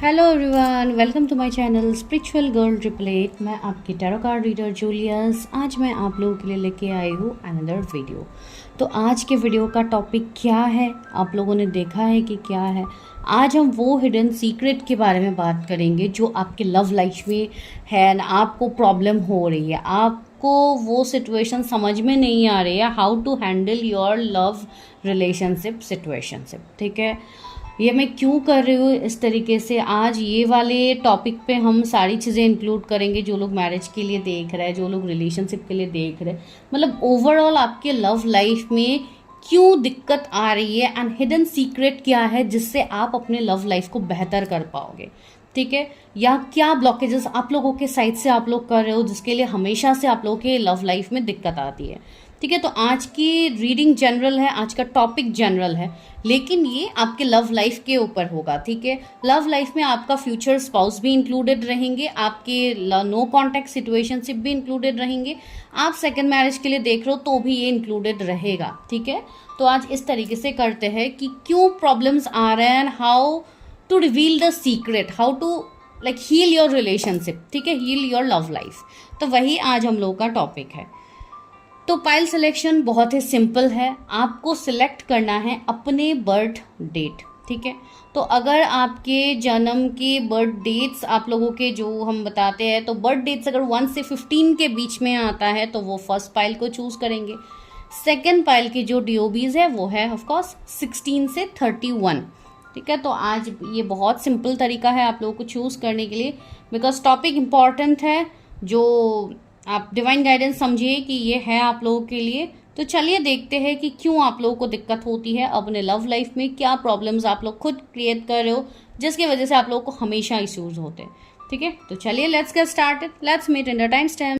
Hello everyone, welcome to my channel spiritual girl triple eight. मैं आपकी tarot card reader Julius. आज मैं आप लोगों के लिए लेके आई हूँ अनदर वीडियो। तो आज के वीडियो का टॉपिक क्या है, आप लोगों ने देखा है कि क्या है। आज हम वो हिडन सीक्रेट के बारे में बात करेंगे जो आपके लव लाइफ में है ना, आपको प्रॉब्लम हो रही है, आपको वो सिचुएशन समझ में नहीं आ रही है, how to handle your love relationship situationship. ठीक है, ये मैं क्यों कर रही हूँ इस तरीके से। आज ये वाले टॉपिक पे हम सारी चीज़ें इंक्लूड करेंगे जो लोग मैरिज के लिए देख रहे हैं, जो लोग रिलेशनशिप के लिए देख रहे हैं, मतलब ओवरऑल आपके लव लाइफ में क्यों दिक्कत आ रही है एंड हिडन सीक्रेट क्या है जिससे आप अपने लव लाइफ को बेहतर कर पाओगे। ठीक है, या क्या ब्लॉकेजेस आप लोगों के साइड से आप लोग कर रहे हो जिसके लिए हमेशा से आप लोगों के लव लाइफ में दिक्कत आती है। ठीक है, तो आज की रीडिंग जनरल है, आज का टॉपिक जनरल है, लेकिन ये आपके लव लाइफ के ऊपर होगा। ठीक है, लव लाइफ में आपका फ्यूचर स्पाउस भी इंक्लूडेड रहेंगे, आपके नो कॉन्टैक्ट सिचुएशनशिप भी इंक्लूडेड रहेंगे, आप सेकंड मैरिज के लिए देख रहे हो तो भी ये इंक्लूडेड रहेगा। ठीक है, तो आज इस तरीके से करते हैं कि क्यों प्रॉब्लम्स आ रहे हैं, how to reveal the secret, how to like heal your relationship. ठीक है, हील योर लव लाइफ। तो वही आज हम लोग का टॉपिक है। तो पाइल सिलेक्शन बहुत ही सिंपल है, आपको सिलेक्ट करना है अपने बर्थ डेट। ठीक है, तो अगर आपके जन्म के बर्थ डेट्स आप लोगों के जो हम बताते हैं, तो बर्थ डेट्स अगर 1 से 15 के बीच में आता है तो वो फर्स्ट पाइल को चूज करेंगे। सेकेंड पाइल की जो डीओबीज है वो है ऑफकोर्स 16 से 31। ठीक है, तो आज ये बहुत सिंपल तरीका है आप लोगों को चूज करने के लिए, बिकॉज टॉपिक इम्पॉर्टेंट है, जो आप डिवाइन गाइडेंस समझिए कि ये है आप लोगों के लिए। तो चलिए देखते हैं कि क्यों आप लोगों को दिक्कत होती है अपने लव लाइफ में, क्या प्रॉब्लम्स आप लोग खुद क्रिएट कर रहे हो जिसकी वजह से आप लोगों को हमेशा इश्यूज होते हैं। ठीक है, तो चलिए let's get started, let's meet in the time stamp.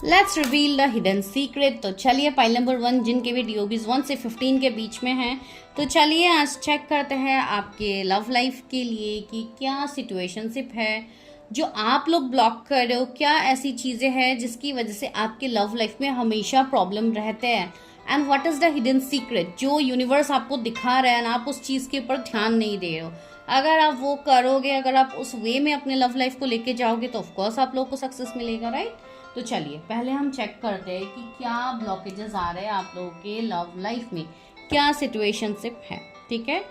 Let's reveal the hidden secret. तो चलिए पाइल नंबर 1 जिनके भी डीओबीज 1 से 15 के बीच में हैं, तो चलिए आज चेक करते हैं आपके लव लाइफ के लिए कि क्या सिचुएशनशिप है जो आप लोग ब्लॉक कर रहे हो, क्या ऐसी चीज़ें हैं जिसकी वजह से आपके लव लाइफ में हमेशा प्रॉब्लम रहते हैं, and what is the hidden secret जो यूनिवर्स आपको दिखा रहा है ना, आप उस चीज़ के ऊपर ध्यान नहीं दे रहे हो। अगर आप वो करोगे, अगर आप उस वे में अपने लव लाइफ को लेके जाओगे तो ऑफकोर्स आप लोग को सक्सेस मिलेगा, राइट। तो चलिए पहले हम चेक करते हैं कि क्या ब्लॉकेजेस आ रहे हैं आप लोगों के लव लाइफ में, क्या सिचुएशनशिप है। ठीक है,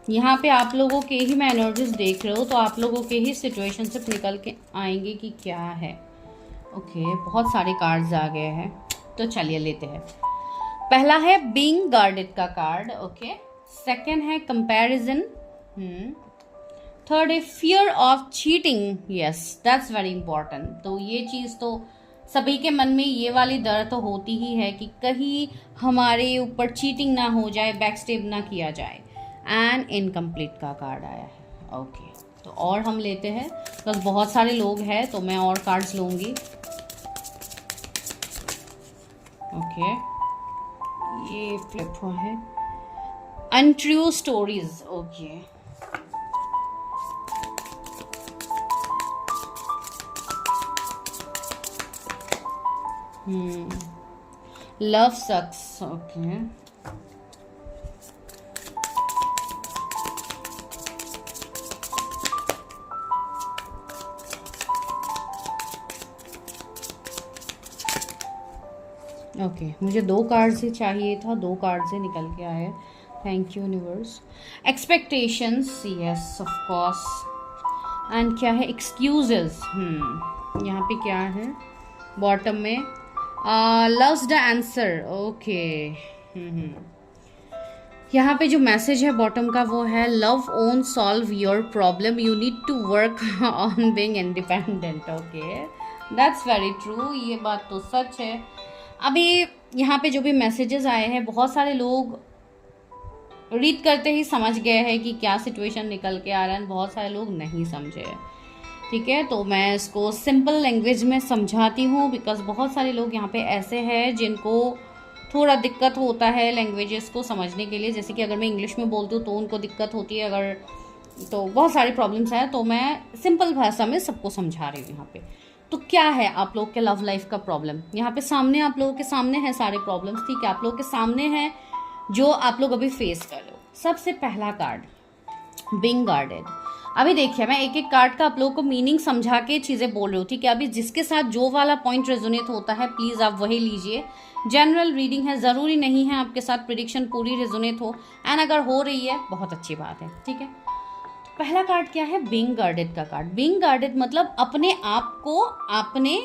यहाँ पे आप लोगों के ही मैं एनर्जीज देख रहे हो, तो आप लोगों के ही सिचुएशनशिप निकल के आएंगे कि क्या है। ओके, बहुत सारे कार्ड्स आ गए हैं, तो चलिए लेते हैं। पहला है बीइंग गार्डेड का कार्ड। ओके, सेकंड है कंपैरिजन। थर्ड है fear of cheating. Yes, that's very important. तो ये चीज़ तो सभी के मन में ये वाली डर तो होती ही है कि कहीं हमारे ऊपर चीटिंग ना हो जाए, बैकस्टेप ना किया जाए। एंड इनकम्प्लीट का कार्ड आया है। ओके, तो और हम लेते हैं, बस बहुत सारे लोग हैं तो मैं और कार्ड्स लूँगी। ओके, ये फ्लिप हुआ है अनट्रू स्टोरीज। ओके, लव सक्स। ओके, ओके, मुझे 2 कार्ड से चाहिए था, 2 कार्ड से निकल के आए। Thank you universe. Expectations, yes of course. And क्या है, एक्सक्यूजेस। यहाँ पे क्या है बॉटम में, लव्स द आंसर। ओके, यहाँ पे जो मैसेज है बॉटम का वो है love own solve your problem, you need to work on being independent. Okay, that's very true, ये बात तो सच है। अभी यहाँ पे जो भी मैसेजेस आए हैं, बहुत सारे लोग रीड करते ही समझ गए हैं कि क्या सिचुएशन निकल के आ रहा है, बहुत सारे लोग नहीं समझे हैं। ठीक है, तो मैं इसको सिंपल लैंग्वेज में समझाती हूँ, बिकॉज बहुत सारे लोग यहाँ पे ऐसे हैं जिनको थोड़ा दिक्कत होता है लैंग्वेजेस को समझने के लिए। जैसे कि अगर मैं इंग्लिश में बोलती हूँ तो उनको दिक्कत होती है, अगर तो बहुत सारी प्रॉब्लम्स हैं, तो मैं सिंपल भाषा में सबको समझा रही हूँ यहाँ पे। तो क्या है आप लोग के लव लाइफ का प्रॉब्लम? यहाँ पे सामने आप लोगों के सामने है सारे प्रॉब्लम्स, ठीक है, आप लोगों के सामने है जो आप लोग अभी फेस कर रहे हो। सबसे पहला कार्ड, बीइंग गार्डेड। अभी देखिए, मैं एक एक कार्ड का आप लोगों को मीनिंग समझा के चीज़ें बोल रही हूँ, ठीक है। अभी जिसके साथ जो वाला पॉइंट रेजोनेट होता है प्लीज़ आप वही लीजिए। जनरल रीडिंग है, ज़रूरी नहीं है आपके साथ प्रिडिक्शन पूरी रेजोनेट हो, एंड अगर हो रही है बहुत अच्छी बात है, ठीक है। पहला कार्ड क्या है? बीइंग गार्डेड का कार्ड। बीइंग गार्डेड मतलब अपने आप को आपने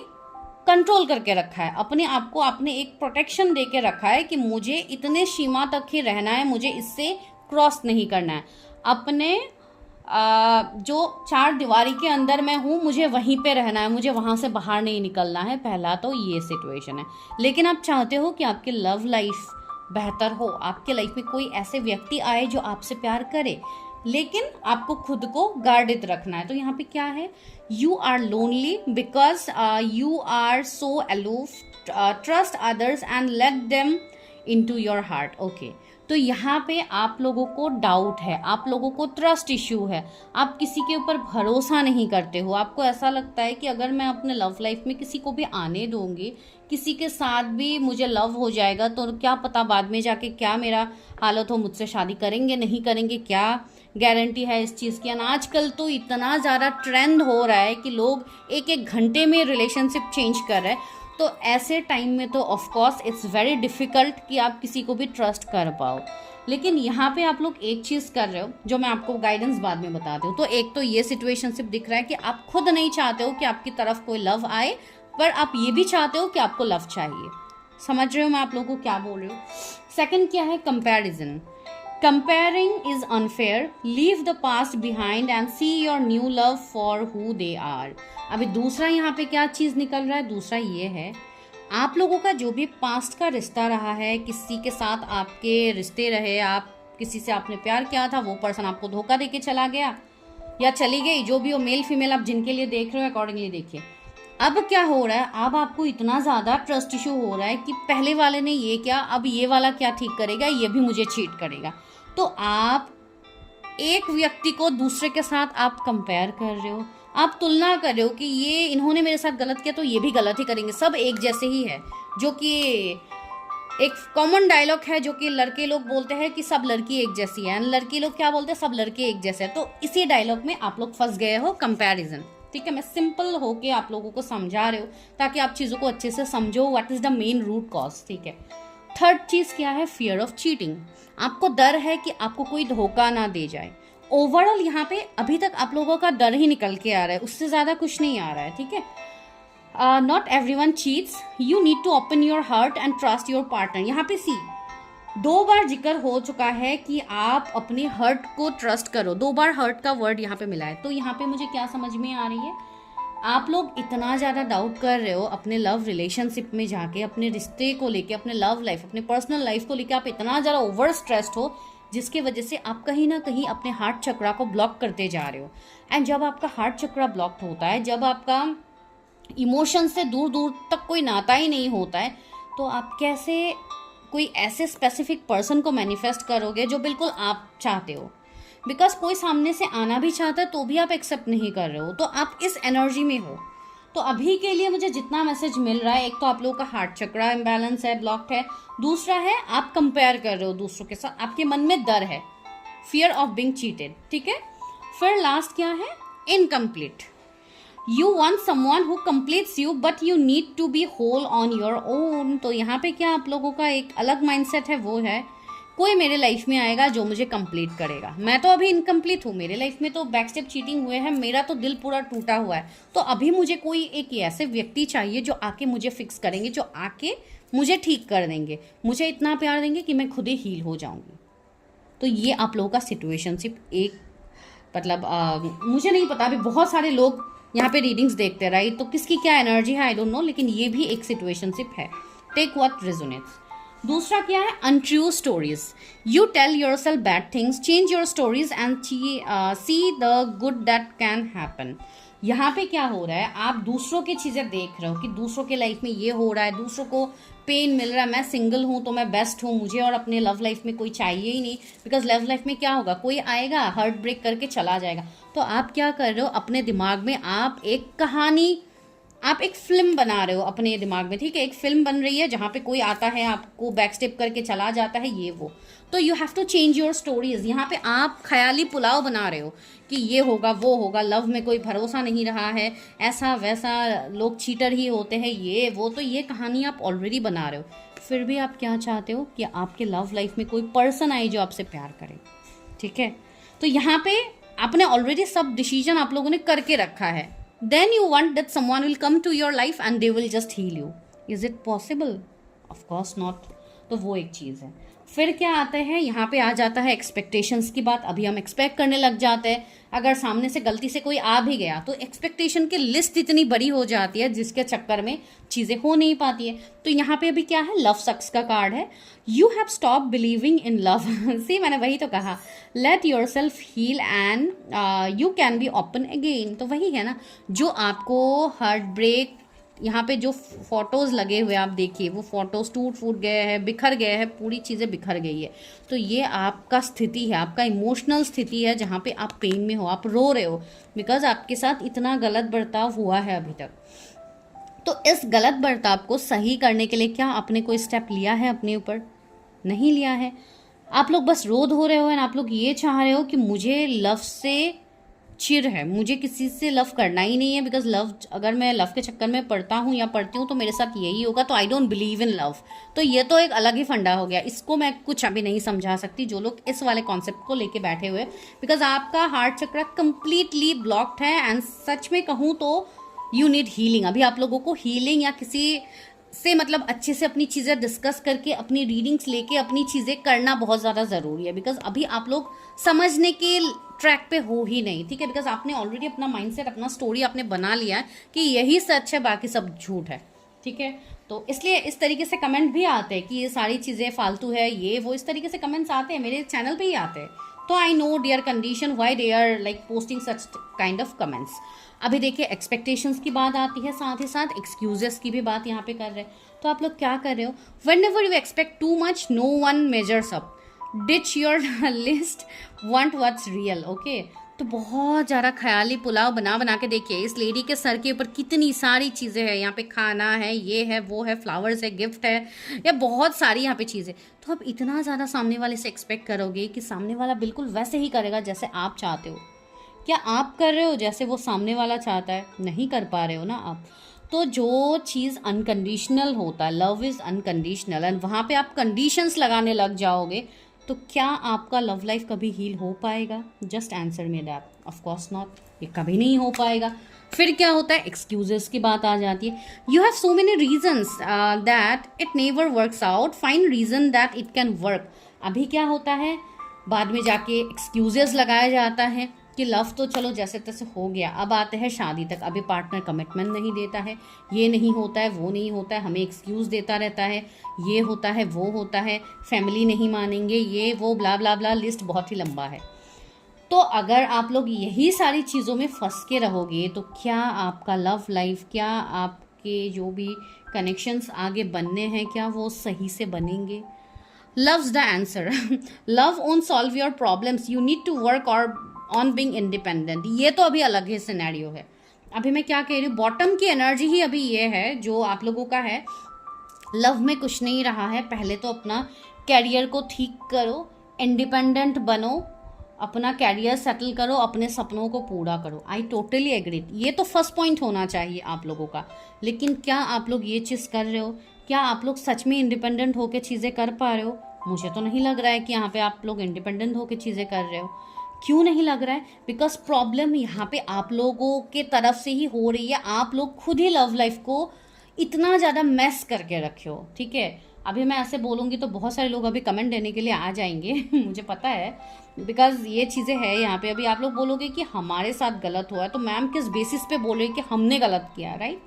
कंट्रोल करके रखा है, अपने आप को आपने एक प्रोटेक्शन दे के रखा है कि मुझे इतने सीमा तक ही रहना है, मुझे इससे क्रॉस नहीं करना है। अपने जो चार दीवारी के अंदर मैं हूँ मुझे वहीं पे रहना है, मुझे वहाँ से बाहर नहीं निकलना है। पहला तो ये सिचुएशन है। लेकिन आप चाहते हो कि आपकी लव लाइफ बेहतर हो, आपके लाइफ में कोई ऐसे व्यक्ति आए जो आपसे प्यार करे, लेकिन आपको खुद को गार्डित रखना है। तो यहाँ पे क्या है? You are lonely because you are so aloof, trust others and let them into your heart. Okay, तो यहाँ पे आप लोगों को डाउट है, आप लोगों को ट्रस्ट इश्यू है, आप किसी के ऊपर भरोसा नहीं करते हो। आपको ऐसा लगता है कि अगर मैं अपने लव लाइफ में किसी को भी आने दूंगी, किसी के साथ भी मुझे लव हो जाएगा, तो क्या पता बाद में जाके क्या मेरा हालत हो, मुझसे शादी करेंगे नहीं करेंगे, क्या गारंटी है इस चीज़ की। आजकल तो इतना ज़्यादा ट्रेंड हो रहा है कि लोग एक एक घंटे में रिलेशनशिप चेंज कर रहे हैं। तो ऐसे टाइम में तो of course it's very difficult कि आप किसी को भी ट्रस्ट कर पाओ। लेकिन यहाँ पे आप लोग एक चीज़ कर रहे हो जो मैं आपको गाइडेंस बाद में बताती हूँ। तो एक तो ये सिचुएशनशिप दिख रहा है कि आप खुद नहीं चाहते हो कि आपकी तरफ कोई लव आए, पर आप ये भी चाहते हो कि आपको लव चाहिए। समझ रहे हो मैं आप लोगों को क्या बोल रही हूँ? सेकेंड क्या है? Comparison. Comparing is unfair. Leave the past behind and see your new love for who they are. अभी दूसरा यहाँ पे क्या चीज़ निकल रहा है? दूसरा ये है, आप लोगों का जो भी पास्ट का रिश्ता रहा है, किसी के साथ आपके रिश्ते रहे, आप किसी से आपने प्यार किया था, वो पर्सन आपको धोखा देके चला गया या चली गई, जो भी हो, मेल फीमेल आप जिनके लिए देख रहे हो अकॉर्डिंगली देखिए। अब क्या हो रहा है? अब आपको इतना ज़्यादा ट्रस्ट इशू हो रहा है कि पहले वाले ने ये किया, अब ये वाला क्या ठीक करेगा, ये भी मुझे चीट करेगा। तो आप एक व्यक्ति को दूसरे के साथ आप कंपेयर कर रहे हो, आप तुलना कर रहे हो कि ये इन्होंने मेरे साथ गलत किया तो ये भी गलत ही करेंगे, सब एक जैसे ही है। जो कि एक कॉमन डायलॉग है जो कि लड़के लोग बोलते हैं कि सब लड़की एक जैसी है, लड़की लोग क्या बोलते हैं? सब लड़के एक जैसे हैं। तो इसी डायलॉग में आप लोग फंस गए हो, कंपैरिजन। ठीक है, मैं सिंपल होके आप लोगों को समझा रहे हो ताकि आप चीज़ों को अच्छे से समझो, what is the main root cause. ठीक है, थर्ड चीज़ क्या है? Fear of cheating. आपको डर है कि आपको कोई धोखा ना दे जाए। ओवरऑल यहाँ पे अभी तक आप लोगों का डर ही निकल के आ रहा है, उससे ज़्यादा कुछ नहीं आ रहा है। ठीक है, not everyone cheats, you need to open your heart and trust your partner. यहाँ पे सी 2 बार जिक्र हो चुका है कि आप अपने हर्ट को ट्रस्ट करो, 2 बार हर्ट का वर्ड यहाँ पे मिला है। तो यहाँ पे मुझे क्या समझ में आ रही है, आप लोग इतना ज़्यादा डाउट कर रहे हो अपने लव रिलेशनशिप में जाके, अपने रिश्ते को लेके, अपने लव लाइफ, अपने पर्सनल लाइफ को लेके आप इतना ज़्यादा ओवर स्ट्रेस्ड हो, जिसकी वजह से आप कहीं ना कहीं अपने हार्ट चक्रा को ब्लॉक करते जा रहे हो। एंड जब आपका हार्ट चक्रा ब्लॉक होता है, जब आपका इमोशन से दूर दूर तक कोई नाता ही नहीं होता है, तो आप कैसे कोई ऐसे स्पेसिफिक पर्सन को मैनिफेस्ट करोगे जो बिल्कुल आप चाहते हो? बिकॉज कोई सामने से आना भी चाहता है तो भी आप एक्सेप्ट नहीं कर रहे हो, तो आप इस एनर्जी में हो। तो अभी के लिए मुझे जितना मैसेज मिल रहा है, एक तो आप लोगों का हार्ट चक्रा इम्बैलेंस है, ब्लॉक्ड है, दूसरा है आप कंपेयर कर रहे हो दूसरों के साथ, आपके मन में डर है, फियर ऑफ बीइंग चीटेड। ठीक है, फिर लास्ट क्या है? Incomplete. You want someone who completes you, but you need to be whole on your own। तो यहाँ पे क्या आप लोगों का एक अलग माइंडसेट है, वो है कोई मेरे लाइफ में आएगा जो मुझे कंप्लीट करेगा। मैं तो अभी इनकम्प्लीट हूँ, मेरे लाइफ में तो बैकस्टेप चीटिंग हुए हैं, मेरा तो दिल पूरा टूटा हुआ है। तो अभी मुझे कोई एक ऐसे व्यक्ति चाहिए जो आके मुझे फिक्स करेंगे, जो आके मुझे ठीक कर देंगे, मुझे इतना प्यार देंगे कि मैं खुद ही हील हो जाऊँगी। तो ये आप लोगों का सिचुएशनशिप एक मतलब मुझे नहीं पता, अभी बहुत सारे लोग यहाँ पे रीडिंग्स देखते हैं, राइट? तो किसकी क्या एनर्जी है आई डोंट नो, लेकिन ये भी एक सिचुएशनशिप है। Take what resonates. दूसरा क्या है? Untrue stories. You tell yourself bad things, change your stories and see the good that can happen. यहाँ पे क्या हो रहा है, आप दूसरों की चीज़ें देख रहे हो कि दूसरों के लाइफ में ये हो रहा है, दूसरों को पेन मिल रहा है, मैं सिंगल हूँ तो मैं बेस्ट हूँ, मुझे और अपने लव लाइफ में कोई चाहिए ही नहीं। बिकॉज लव लाइफ में क्या होगा, कोई आएगा हार्ट ब्रेक करके चला जाएगा। तो आप क्या कर रहे हो, अपने दिमाग में आप एक कहानी, आप एक फिल्म बना रहे हो अपने दिमाग में, ठीक है, एक फिल्म बन रही है जहाँ पे कोई आता है, आपको बैक स्टेप करके चला जाता है, ये वो। तो you have to change your stories. यहाँ पे आप ख्याली पुलाव बना रहे हो कि ये होगा वो होगा, लव में कोई भरोसा नहीं रहा है, ऐसा वैसा, लोग चीटर ही होते हैं, ये वो। तो ये कहानी आप ऑलरेडी बना रहे हो। फिर भी आप क्या चाहते हो कि आपके लव लाइफ में कोई पर्सन आए जो आपसे प्यार करे, ठीक है। तो यहाँ पे आपने ऑलरेडी सब डिसीजन आप लोगों ने करके रखा है। Then you want that someone will come to your life and they will just heal you. Is it possible? Of course not. तो वो एक चीज़ है। फिर क्या आता है, यहाँ पे आ जाता है एक्सपेक्टेशंस की बात। अभी हम एक्सपेक्ट करने लग जाते हैं, अगर सामने से गलती से कोई आ भी गया तो एक्सपेक्टेशन की लिस्ट इतनी बड़ी हो जाती है जिसके चक्कर में चीज़ें हो नहीं पाती है। तो यहाँ पे अभी क्या है, लव सक्स का कार्ड है। You have stop believing in love. See, मैंने वही तो कहा, let yourself heal and you can be open again. तो वही है ना, जो आपको हार्ट ब्रेक, यहाँ पे जो फोटोज़ लगे हुए आप देखिए, वो फोटोज़ टूट फूट गए हैं, बिखर गए हैं, पूरी चीज़ें बिखर गई है। तो ये आपका स्थिति है, आपका इमोशनल स्थिति है जहाँ पे आप पेन में हो, आप रो रहे हो बिकॉज आपके साथ इतना गलत बर्ताव हुआ है अभी तक। तो इस गलत बर्ताव को सही करने के लिए क्या आपने कोई स्टेप लिया है अपने ऊपर? नहीं लिया है। आप लोग बस रो धो रहे हो एंड आप लोग ये चाह रहे हो कि मुझे लव से चिर है, मुझे किसी से लव करना ही नहीं है, बिकॉज लव, अगर मैं लव के चक्कर में पड़ता हूँ या पड़ती हूँ तो मेरे साथ यही होगा, तो I don't believe in love. तो ये तो एक अलग ही फंडा हो गया, इसको मैं कुछ अभी नहीं समझा सकती जो लोग इस वाले कॉन्सेप्ट को लेके बैठे हुए, बिकॉज आपका हार्ट चक्र कंप्लीटली ब्लॉक्ड है। एंड सच में कहूँ तो यू नीड हीलिंग। अभी आप लोगों को हीलिंग या किसी से मतलब अच्छे से अपनी चीज़ें डिस्कस करके, अपनी रीडिंग्स लेके अपनी चीज़ें करना बहुत ज़्यादा ज़रूरी है। बिकॉज अभी आप लोग समझने के ट्रैक पे हो ही नहीं, ठीक है, बिकॉज आपने ऑलरेडी अपना माइंडसेट, अपना स्टोरी आपने बना लिया है कि यही सच है, बाकी सब झूठ है, ठीक है। तो इसलिए इस तरीके से कमेंट भी आते हैं कि ये सारी चीज़ें फालतू है, ये वो, इस तरीके से कमेंट्स आते हैं, मेरे चैनल पे ही आते हैं। तो I know their condition, why they are like posting such kind of comments. अभी देखिए एक्सपेक्टेशंस की बात आती है, साथ ही साथ एक्सक्यूजेस की भी बात यहाँ पे कर रहे हैं। तो आप लोग क्या कर रहे हो, whenever you expect too much no one measures up, ditch your list, want what's real, okay. तो बहुत ज़्यादा ख्याली पुलाव बना बना के देखिए, इस लेडी के सर के ऊपर कितनी सारी चीज़ें हैं। यहाँ पे खाना है, ये है, वो है, फ्लावर्स है, गिफ्ट है, या बहुत सारी यहाँ पे चीज़ें। तो आप इतना ज़्यादा सामने वाले से एक्सपेक्ट करोगे कि सामने वाला बिल्कुल वैसे ही करेगा जैसे आप चाहते हो। क्या आप कर रहे हो जैसे वो सामने वाला चाहता है? नहीं कर पा रहे हो ना आप। तो जो चीज़ अनकंडीशनल होता है, लव इज़ अनकंडीशनल, एंड वहाँ पे आप कंडीशंस लगाने लग जाओगे तो क्या आपका लव लाइफ कभी हील हो पाएगा? Just answer me that, of course not, ये कभी नहीं हो पाएगा। फिर क्या होता है, एक्सक्यूजेस की बात आ जाती है। You have so many reasons that it never works out, find reason that it can work. अभी क्या होता है, बाद में जाके एक्सक्यूजेस लगाया जाता है कि लव तो चलो जैसे तैसे हो गया, अब आते हैं शादी तक, अभी पार्टनर कमिटमेंट नहीं देता है, ये नहीं होता है, वो नहीं होता है, हमें एक्सक्यूज़ देता रहता है, ये होता है, वो होता है, फैमिली नहीं मानेंगे, ये वो, ब्ला ब्ला ब्ला, लिस्ट बहुत ही लंबा है। तो अगर आप लोग यही सारी चीज़ों में फंस के रहोगे तो क्या आपका लव लाइफ, क्या आपके जो भी कनेक्शंस आगे बनने हैं, क्या वो सही से बनेंगे? Love's the answer. Love won't solve your problems. You need to work on being independent. ये तो अभी अलग ही सिनेरियो है। अभी मैं क्या कह रही हूँ, बॉटम की एनर्जी ही अभी ये है जो आप लोगों का है। लव में कुछ नहीं रहा है, पहले तो अपना कैरियर को ठीक करो, इंडिपेंडेंट बनो, अपना कैरियर सेटल करो, अपने सपनों को पूरा करो। आई टोटली एग्री, ये तो फर्स्ट पॉइंट होना चाहिए आप लोगों का। लेकिन क्या आप लोग ये चीज़ कर रहे हो? क्या आप लोग सच में इंडिपेंडेंट होकर चीज़ें कर पा रहे हो? मुझे तो नहीं लग रहा है कि यहाँ पे आप लोग इंडिपेंडेंट होकर चीज़ें कर रहे हो। क्यों नहीं लग रहा है? बिकॉज प्रॉब्लम यहाँ पे आप लोगों के तरफ से ही हो रही है। आप लोग खुद ही लव लाइफ को इतना ज़्यादा मैस करके रखे हो, ठीक है। अभी मैं ऐसे बोलूँगी तो बहुत सारे लोग अभी कमेंट देने के लिए आ जाएंगे मुझे पता है, बिकॉज ये चीज़ें हैं यहाँ पे। अभी आप लोग बोलोगे कि हमारे साथ गलत हुआ है, तो मैम किस बेसिस पे बोल रही है कि हमने गलत किया, राइट?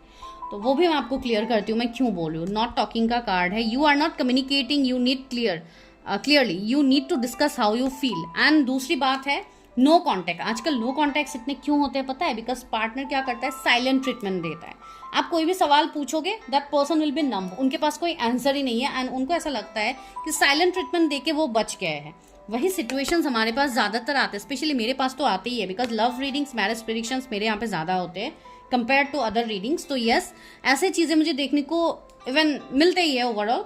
तो वो भी मैं आपको क्लियर करती हूँ मैं क्यों बोल रही हूँ। नॉट टॉकिंग का कार्ड है, you are not communicating, you need clearly, you need to discuss how you feel. And दूसरी बात है, नो कॉन्टैक्ट, आजकल नो कॉन्टैक्ट्स इतने क्यों होते हैं पता है? बिकॉज पार्टनर क्या करता है, साइलेंट ट्रीटमेंट देता है। आप कोई भी सवाल पूछोगे, दैट पर्सन विल बी नम, उनके पास कोई आंसर ही नहीं है, एंड उनको ऐसा लगता है कि साइलेंट ट्रीटमेंट देके वो बच गए हैं। वही सिचुएशंस हमारे पास ज़्यादातर आते हैं, स्पेशली मेरे पास तो आते ही है, because love readings, marriage predictions मेरे यहाँ पे ज़्यादा होते हैं कंपेयर टू अदर रीडिंग्स। तो यस, ऐसे चीज़ें मुझे देखने को इवन मिलते ही है ओवरऑल,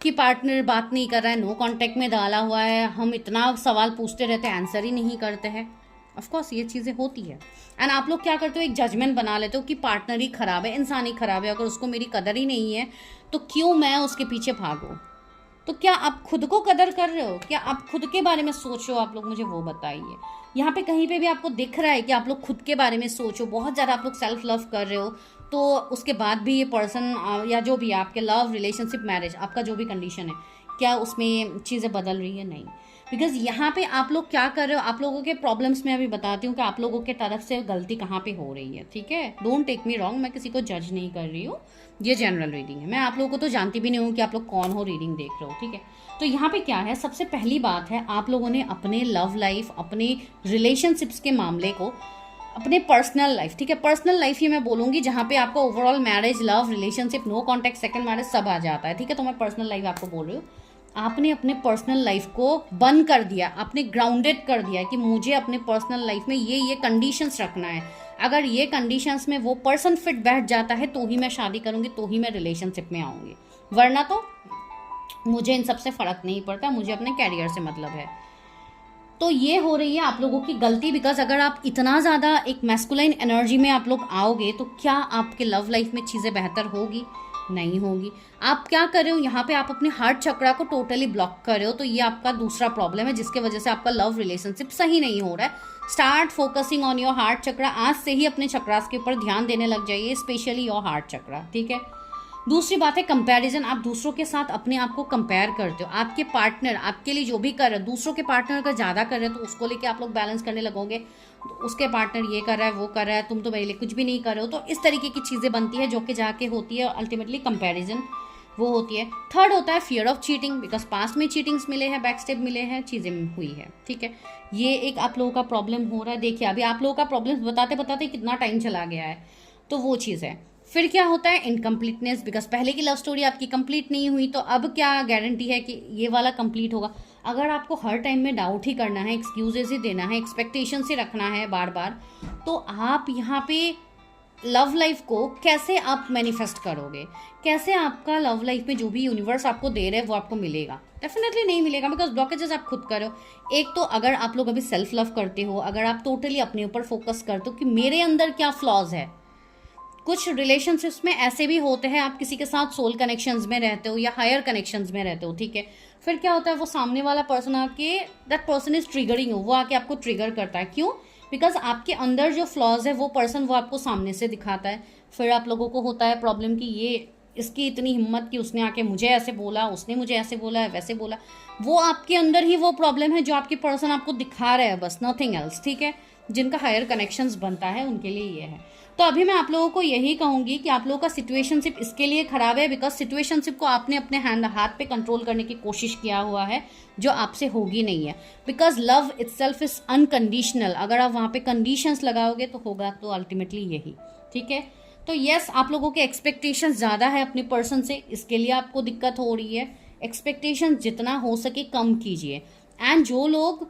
कि पार्टनर बात नहीं कर रहा है, नो कांटेक्ट में डाला हुआ है, हम इतना सवाल पूछते रहते हैं, आंसर ही नहीं करते हैं। ऑफ कोर्स ये चीज़ें होती है, एंड आप लोग क्या करते हो, एक जजमेंट बना लेते हो कि पार्टनर ही खराब है, इंसान ही खराब है, अगर उसको मेरी कदर ही नहीं है तो क्यों मैं उसके पीछे भागूं। तो क्या आप खुद को कदर कर रहे हो? क्या आप खुद के बारे में सोच रहे हो? आप लोग मुझे वो बताइए। यहाँ पे कहीं पे भी आपको दिख रहा है कि आप लोग खुद के बारे में सोचो, बहुत ज़्यादा आप लोग सेल्फ लव कर रहे हो, तो उसके बाद भी ये पर्सन या जो भी आपके लव, रिलेशनशिप, मैरिज, आपका जो भी कंडीशन है, क्या उसमें चीज़ें बदल रही है? नहीं। बिकॉज यहाँ पे आप लोग क्या कर रहे हो, आप लोगों के प्रॉब्लम्स में अभी बताती हूँ कि आप लोगों के तरफ से गलती कहाँ पे हो रही है, ठीक है? डोंट टेक मी रॉन्ग, मैं किसी को जज नहीं कर रही हूँ, ये जनरल रीडिंग है, मैं आप लोगों को तो जानती भी नहीं हूँ कि आप लोग कौन हो, रीडिंग देख रहे हो, ठीक है? तो यहाँ पे क्या है, सबसे पहली बात है, आप लोगों ने अपने लव लाइफ, अपने रिलेशनशिप्स के मामले को, अपने पर्सनल लाइफ, ठीक है, पर्सनल लाइफ ही मैं बोलूंगी, जहाँ पे आपका overall marriage, love, relationship, no contact, second marriage सब आ जाता है, ठीक है? तो मैं पर्सनल लाइफ आपको बोल रही हूँ। आपने अपने पर्सनल लाइफ को बंद कर दिया, आपने ग्राउंडेड कर दिया कि मुझे अपने पर्सनल लाइफ में ये कंडीशंस रखना है, अगर ये कंडीशंस में वो पर्सन फिट बैठ जाता है तो ही मैं शादी करूंगी, तो ही मैं रिलेशनशिप में आऊंगी, वरना तो मुझे इन सबसे फर्क नहीं पड़ता, मुझे अपने कैरियर से मतलब है। तो ये हो रही है आप लोगों की गलती, बिकॉज अगर आप इतना ज़्यादा एक मैस्कुलाइन एनर्जी में आप लोग आओगे तो क्या आपके लव लाइफ में चीज़ें बेहतर होगी? नहीं होगी। आप क्या कर रहे हो यहाँ पे, आप अपने हार्ट चक्रा को टोटली ब्लॉक कर रहे हो, तो ये आपका दूसरा प्रॉब्लम है जिसके वजह से आपका लव रिलेशनशिप सही नहीं हो रहा है। Start focusing on your heart chakra, आज से ही अपने चक्रास के ऊपर ध्यान देने लग जाइए, स्पेशली योर हार्ट चक्रा, ठीक है? दूसरी बात है कंपैरिजन, आप दूसरों के साथ अपने आप को कंपेयर करते हो, आपके पार्टनर आपके लिए जो भी कर रहे हैं, दूसरों के पार्टनर अगर ज़्यादा कर रहे हैं तो उसको लेके आप लोग बैलेंस करने लगोगे, तो उसके पार्टनर ये कर रहा है, वो कर रहा है, तुम तो मेरे लिए कुछ भी नहीं कर रहे हो, तो इस तरीके की चीज़ें बनती है जो कि जाके होती है अल्टीमेटली कंपेरिजन, वो होती है। थर्ड होता है fear of cheating, because past में चीटिंग्स मिले हैं, बैक स्टेप मिले हैं, चीज़ें हुई है, ठीक है? ये एक आप लोगों का प्रॉब्लम हो रहा है। देखिए अभी आप लोगों का प्रॉब्लम बताते बताते कितना टाइम चला गया है, तो वो चीज़ है। फिर क्या होता है, इनकम्प्लीटनेस, बिकॉज पहले की लव स्टोरी आपकी कंप्लीट नहीं हुई, तो अब क्या गारंटी है कि ये वाला कंप्लीट होगा? अगर आपको हर टाइम में डाउट ही करना है, एक्सक्यूजेस ही देना है, एक्सपेक्टेशन ही रखना है बार बार, तो आप यहाँ पे लव लाइफ को कैसे आप मैनिफेस्ट करोगे? कैसे आपका लव लाइफ में जो भी यूनिवर्स आपको दे रहे हैं वो आपको मिलेगा? डेफिनेटली नहीं मिलेगा, बिकॉज ब्लॉकेजेस आप खुद करो। एक तो अगर आप लोग अभी सेल्फ लव करते हो, अगर आप टोटली अपने ऊपर फोकस करते हो कि मेरे अंदर क्या फ्लॉज है, कुछ रिलेशनशिप्स में ऐसे भी होते हैं, आप किसी के साथ सोल कनेक्शंस में रहते हो या हायर कनेक्शंस में रहते हो, ठीक है? फिर क्या होता है, वो सामने वाला पर्सन आके, दैट पर्सन इज ट्रिगरिंग हो, वो आके आपको ट्रिगर करता है। क्यों? बिकॉज आपके अंदर जो फ्लॉज है वो पर्सन वो आपको सामने से दिखाता है। फिर आप लोगों को होता है प्रॉब्लम कि ये इसकी इतनी हिम्मत कि उसने आके मुझे ऐसे बोला, उसने मुझे ऐसे बोला, वैसे बोला। वो आपके अंदर ही वो प्रॉब्लम है जो आपकी पर्सन आपको दिखा रहे हैं, बस नथिंग एल्स, ठीक है? जिनका हायर कनेक्शंस बनता है उनके लिए ये है। तो अभी मैं आप लोगों को यही कहूंगी कि आप लोगों का सिचुएशनशिप इसके लिए खराब है बिकॉज सिचुएशनशिप को आपने अपने हाथ पे कंट्रोल करने की कोशिश किया हुआ है, जो आपसे होगी नहीं है। Because love itself is unconditional, अगर आप वहाँ पे कंडीशंस लगाओगे तो होगा तो अल्टीमेटली यही, ठीक है? तो यस, आप लोगों के एक्सपेक्टेशन ज़्यादा है अपने पर्सन से, इसके लिए आपको दिक्कत हो रही है। एक्सपेक्टेशन जितना हो सके कम कीजिए, एंड जो लोग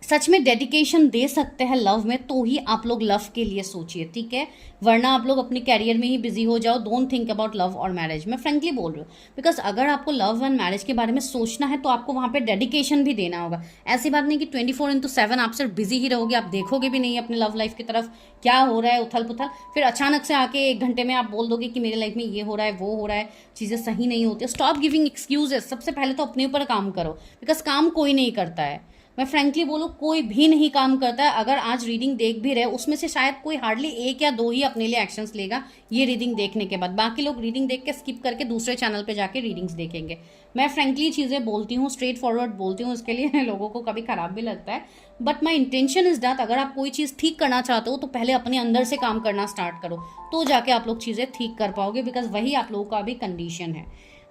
सच में डेडिकेशन दे सकते हैं लव में तो ही आप लोग लव के लिए सोचिए, ठीक है? वरना आप लोग अपने कैरियर में ही बिजी हो जाओ। डोंट थिंक अबाउट लव और मैरिज, मैं फ्रेंकली बोल रही हूँ। बिकॉज अगर आपको लव एंड मैरिज के बारे में सोचना है तो आपको वहाँ पे डेडिकेशन भी देना होगा। ऐसी बात नहीं कि 24/7 आप सिर्फ बिजी ही रहोगे, आप देखोगे भी नहीं अपने लव लाइफ की तरफ क्या हो रहा है, उथल पुथल, फिर अचानक से आके 1 घंटे में आप बोल दोगे कि मेरे लाइफ में ये हो रहा है, वो हो रहा है, चीज़ें सही नहीं होती। स्टॉप गिविंग एक्सक्यूजेस, सबसे पहले तो अपने ऊपर काम करो, बिकॉज काम कोई नहीं करता है। मैं फ्रेंकली बोलूँ, कोई भी नहीं काम करता है। अगर आज रीडिंग देख भी रहे उसमें से शायद कोई हार्डली 1 या 2 ही अपने लिए एक्शंस लेगा ये रीडिंग देखने के बाद, बाकी लोग रीडिंग देख के स्किप करके दूसरे चैनल पे जाके रीडिंग्स देखेंगे। मैं फ्रेंकली चीज़ें बोलती हूँ, स्ट्रेट फॉरवर्ड बोलती हूँ, इसके लिए लोगों को कभी खराब भी लगता है, but my intention is that अगर आप कोई चीज़ ठीक करना चाहते हो तो पहले अपने अंदर से काम करना स्टार्ट करो, तो जाके आप लोग चीज़ें ठीक कर पाओगे, बिकॉज वही आप लोगों का अभी कंडीशन है,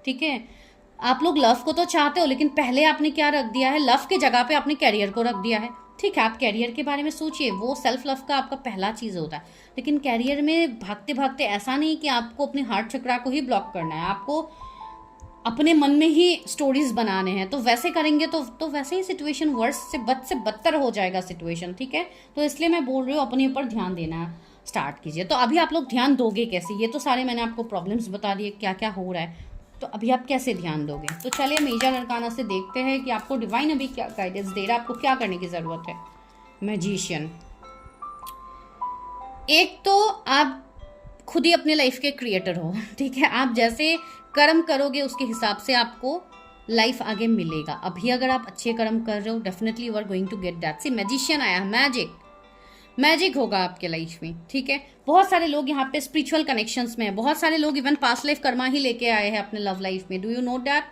ठीक है? आप लोग लव को तो चाहते हो, लेकिन पहले आपने क्या रख दिया है, लव के जगह पे आपने कैरियर को रख दिया है, ठीक है, आप कैरियर के बारे में सोचिए, वो सेल्फ लव का आपका पहला चीज़ होता है, लेकिन कैरियर में भागते भागते ऐसा नहीं कि आपको अपने हार्ट चक्रा को ही ब्लॉक करना है, आपको अपने मन में ही स्टोरीज बनाने हैं। तो वैसे करेंगे तो वैसे ही सिचुएशन वर्स से बदतर हो जाएगा सिचुएशन, ठीक है। तो इसलिए मैं बोल रही हूँ अपने ऊपर ध्यान देना स्टार्ट कीजिए। तो अभी आप लोग ध्यान दोगे कैसे? ये तो सारे मैंने आपको प्रॉब्लम्स बता दिए क्या क्या हो रहा है, तो अभी आप कैसे ध्यान दोगे? तो चलिए मेजर अरकाना से देखते हैं कि आपको डिवाइन अभी क्या गाइडेंस दे रहा है, आपको क्या करने की ज़रूरत है। मैजिशियन, एक तो आप खुद ही अपने लाइफ के क्रिएटर हो, ठीक है। आप जैसे कर्म करोगे उसके हिसाब से आपको लाइफ आगे मिलेगा। अभी अगर आप अच्छे कर्म कर रहे हो, definitely you are going to get that. See magician आया, मैजिक होगा आपके लाइफ में, ठीक है। बहुत सारे लोग यहाँ पे स्पिरिचुअल कनेक्शंस में हैं, बहुत सारे लोग इवन पास्ट लाइफ कर्मा ही लेके आए हैं अपने लव लाइफ में। Do you know that?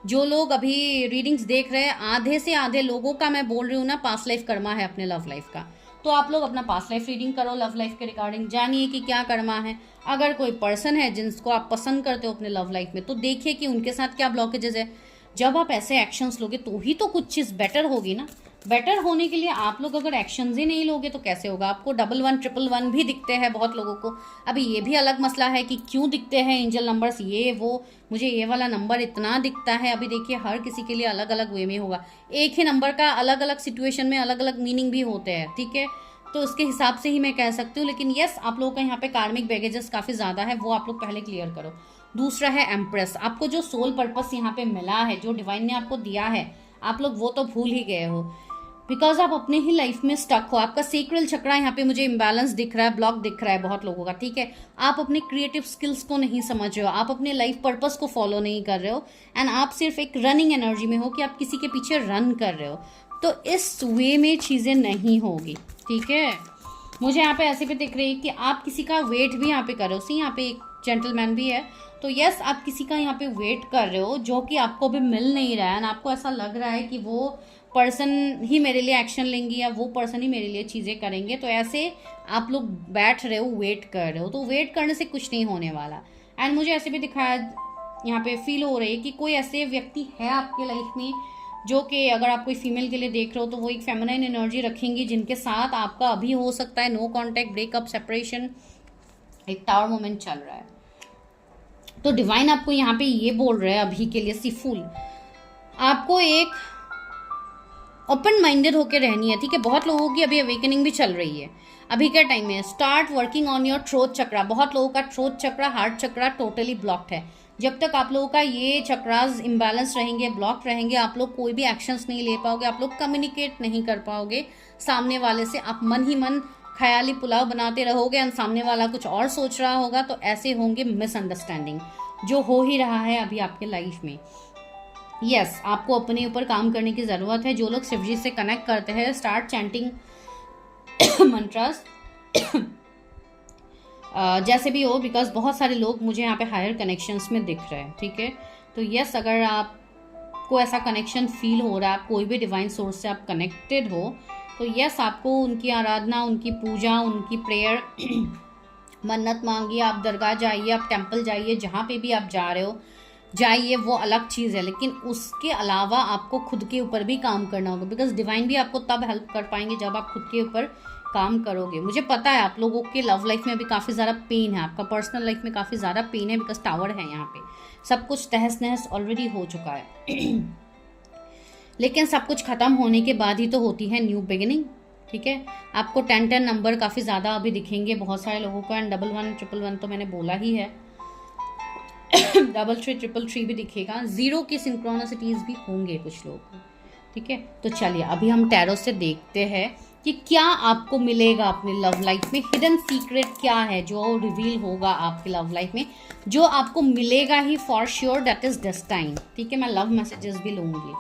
जो लोग अभी रीडिंग्स देख रहे हैं, आधे से आधे लोगों का मैं बोल रही हूँ ना पास्ट लाइफ कर्मा है अपने लव लाइफ का। तो आप लोग अपना पास्ट लाइफ रीडिंग करो, लव लाइफ के रिगार्डिंग जानिए कि क्या कर्मा है। अगर कोई पर्सन है जिसको आप पसंद करते हो अपने लव लाइफ में, तो देखिए कि उनके साथ क्या ब्लॉकेजेस है। जब आप ऐसे एक्शंस लोगे तो ही तो कुछ चीज़ बेटर होगी ना। बेटर होने के लिए आप लोग अगर एक्शंस ही नहीं लोगे तो कैसे होगा? आपको 11 111 भी दिखते हैं बहुत लोगों को। अभी ये भी अलग मसला है कि क्यों दिखते हैं एंजल नंबर्स, ये वो, मुझे ये वाला नंबर इतना दिखता है। अभी देखिए हर किसी के लिए अलग अलग वे में होगा, एक ही नंबर का अलग अलग सिचुएशन में अलग अलग मीनिंग भी होते हैं, ठीक है। तो उसके हिसाब से ही मैं कह सकती हूँ। लेकिन यस, आप लोगों का यहाँ पे कार्मिक बैगेजेस काफ़ी ज़्यादा है, वो आप लोग पहले क्लियर करो। दूसरा है एम्प्रेस, आपको जो सोल पर्पस यहाँ पे मिला है, जो डिवाइन ने आपको दिया है, आप लोग वो तो भूल ही गए हो, बिकॉज आप अपने ही लाइफ में स्टक हो। आपका सेक्रल चक्रा यहाँ पे मुझे इम्बैलेंस दिख रहा है, ब्लॉक दिख रहा है बहुत लोगों का, ठीक है। आप अपने क्रिएटिव स्किल्स को नहीं समझ रहे हो, आप अपने लाइफ पर्पस को फॉलो नहीं कर रहे हो, एंड आप सिर्फ एक रनिंग एनर्जी में हो कि आप किसी के पीछे रन कर रहे हो। तो इस वे में चीज़ें नहीं होगी, ठीक है। मुझे यहाँ पे ऐसे भी दिख रही है कि आप किसी का वेट भी यहाँ पे कर रहे हो। सी यहाँ पे एक जेंटलमैन भी है, तो यस आप किसी का यहाँ पे वेट कर रहे हो जो कि आपको अभी मिल नहीं रहा है, आपको ऐसा लग रहा है कि वो पर्सन ही मेरे लिए एक्शन लेंगे या वो पर्सन ही मेरे लिए चीज़ें करेंगे। तो ऐसे आप लोग बैठ रहे हो, वेट कर रहे हो, तो वेट करने से कुछ नहीं होने वाला। एंड मुझे ऐसे भी दिखाया, यहाँ पे फील हो रही है कि कोई ऐसे व्यक्ति है आपके लाइफ में जो कि अगर आप कोई फीमेल के लिए देख रहे हो तो वो एक फेमिनाइन एनर्जी रखेंगी, जिनके साथ आपका अभी हो सकता है नो कॉन्टैक्ट, ब्रेकअप, सेपरेशन, एक टावर मोमेंट चल रहा है। तो डिवाइन आपको यहाँ पे ये बोल रहा है अभी के लिए, सी फूल, आपको एक ओपन माइंडेड होकर रहनी है, ठीक है। बहुत लोगों की अभी अवेकनिंग भी चल रही है अभी के टाइम में। Start working on your throat chakra. बहुत लोगों का throat chakra, heart chakra totally blocked है। जब तक आप लोगों का ये चक्रास इम्बैलेंस रहेंगे, ब्लॉक रहेंगे, आप लोग कोई भी एक्शंस नहीं ले पाओगे, आप लोग कम्युनिकेट नहीं कर पाओगे सामने वाले से। आप मन ही मन ख्याली पुलाव बनाते रहोगे और सामने वाला कुछ और सोच रहा होगा, तो ऐसे होंगे मिसअंडरस्टैंडिंग, जो हो ही रहा है अभी आपके लाइफ में। यस, आपको अपने ऊपर काम करने की ज़रूरत है। जो लोग शिवजी से कनेक्ट करते हैं, स्टार्ट चैंटिंग मंत्रास जैसे भी हो, बिकॉज बहुत सारे लोग मुझे यहाँ पे हायर कनेक्शंस में दिख रहे हैं, ठीक है। तो यस, अगर आपको ऐसा कनेक्शन फील हो रहा है, कोई भी डिवाइन सोर्स से आप कनेक्टेड हो, तो यस आपको उनकी आराधना, उनकी पूजा, उनकी प्रेयर मन्नत मांगिए, आप दरगाह जाइए, आप टेम्पल जाइए, जहाँ पे भी आप जा रहे हो जाइए, वो अलग चीज़ है। लेकिन उसके अलावा आपको खुद के ऊपर भी काम करना होगा, बिकॉज डिवाइन भी आपको तब हेल्प कर पाएंगे जब आप खुद के ऊपर काम करोगे। मुझे पता है आप लोगों के लव लाइफ में अभी काफ़ी ज़्यादा पेन है, आपका पर्सनल लाइफ में काफ़ी ज़्यादा पेन है, बिकॉज टावर है यहाँ पे, सब कुछ तहस नहस ऑलरेडी हो चुका है लेकिन सब कुछ ख़त्म होने के बाद ही तो होती है न्यू बिगिनिंग, ठीक है। आपको 10 नंबर काफ़ी ज़्यादा अभी दिखेंगे बहुत सारे लोगों को, एंड 11 111 तो मैंने बोला ही है 33 333 भी दिखेगा, 0 की सिंक्रोनिसिटीज भी होंगे कुछ लोग, ठीक है। तो चलिए अभी हम टैरो से देखते हैं कि क्या आपको मिलेगा अपने लव लाइफ में, हिडन सीक्रेट क्या है जो रिवील होगा आपके लव लाइफ में, जो आपको मिलेगा ही for sure, that is destine, ठीक है। मैं लव मैसेजेस भी लूँगी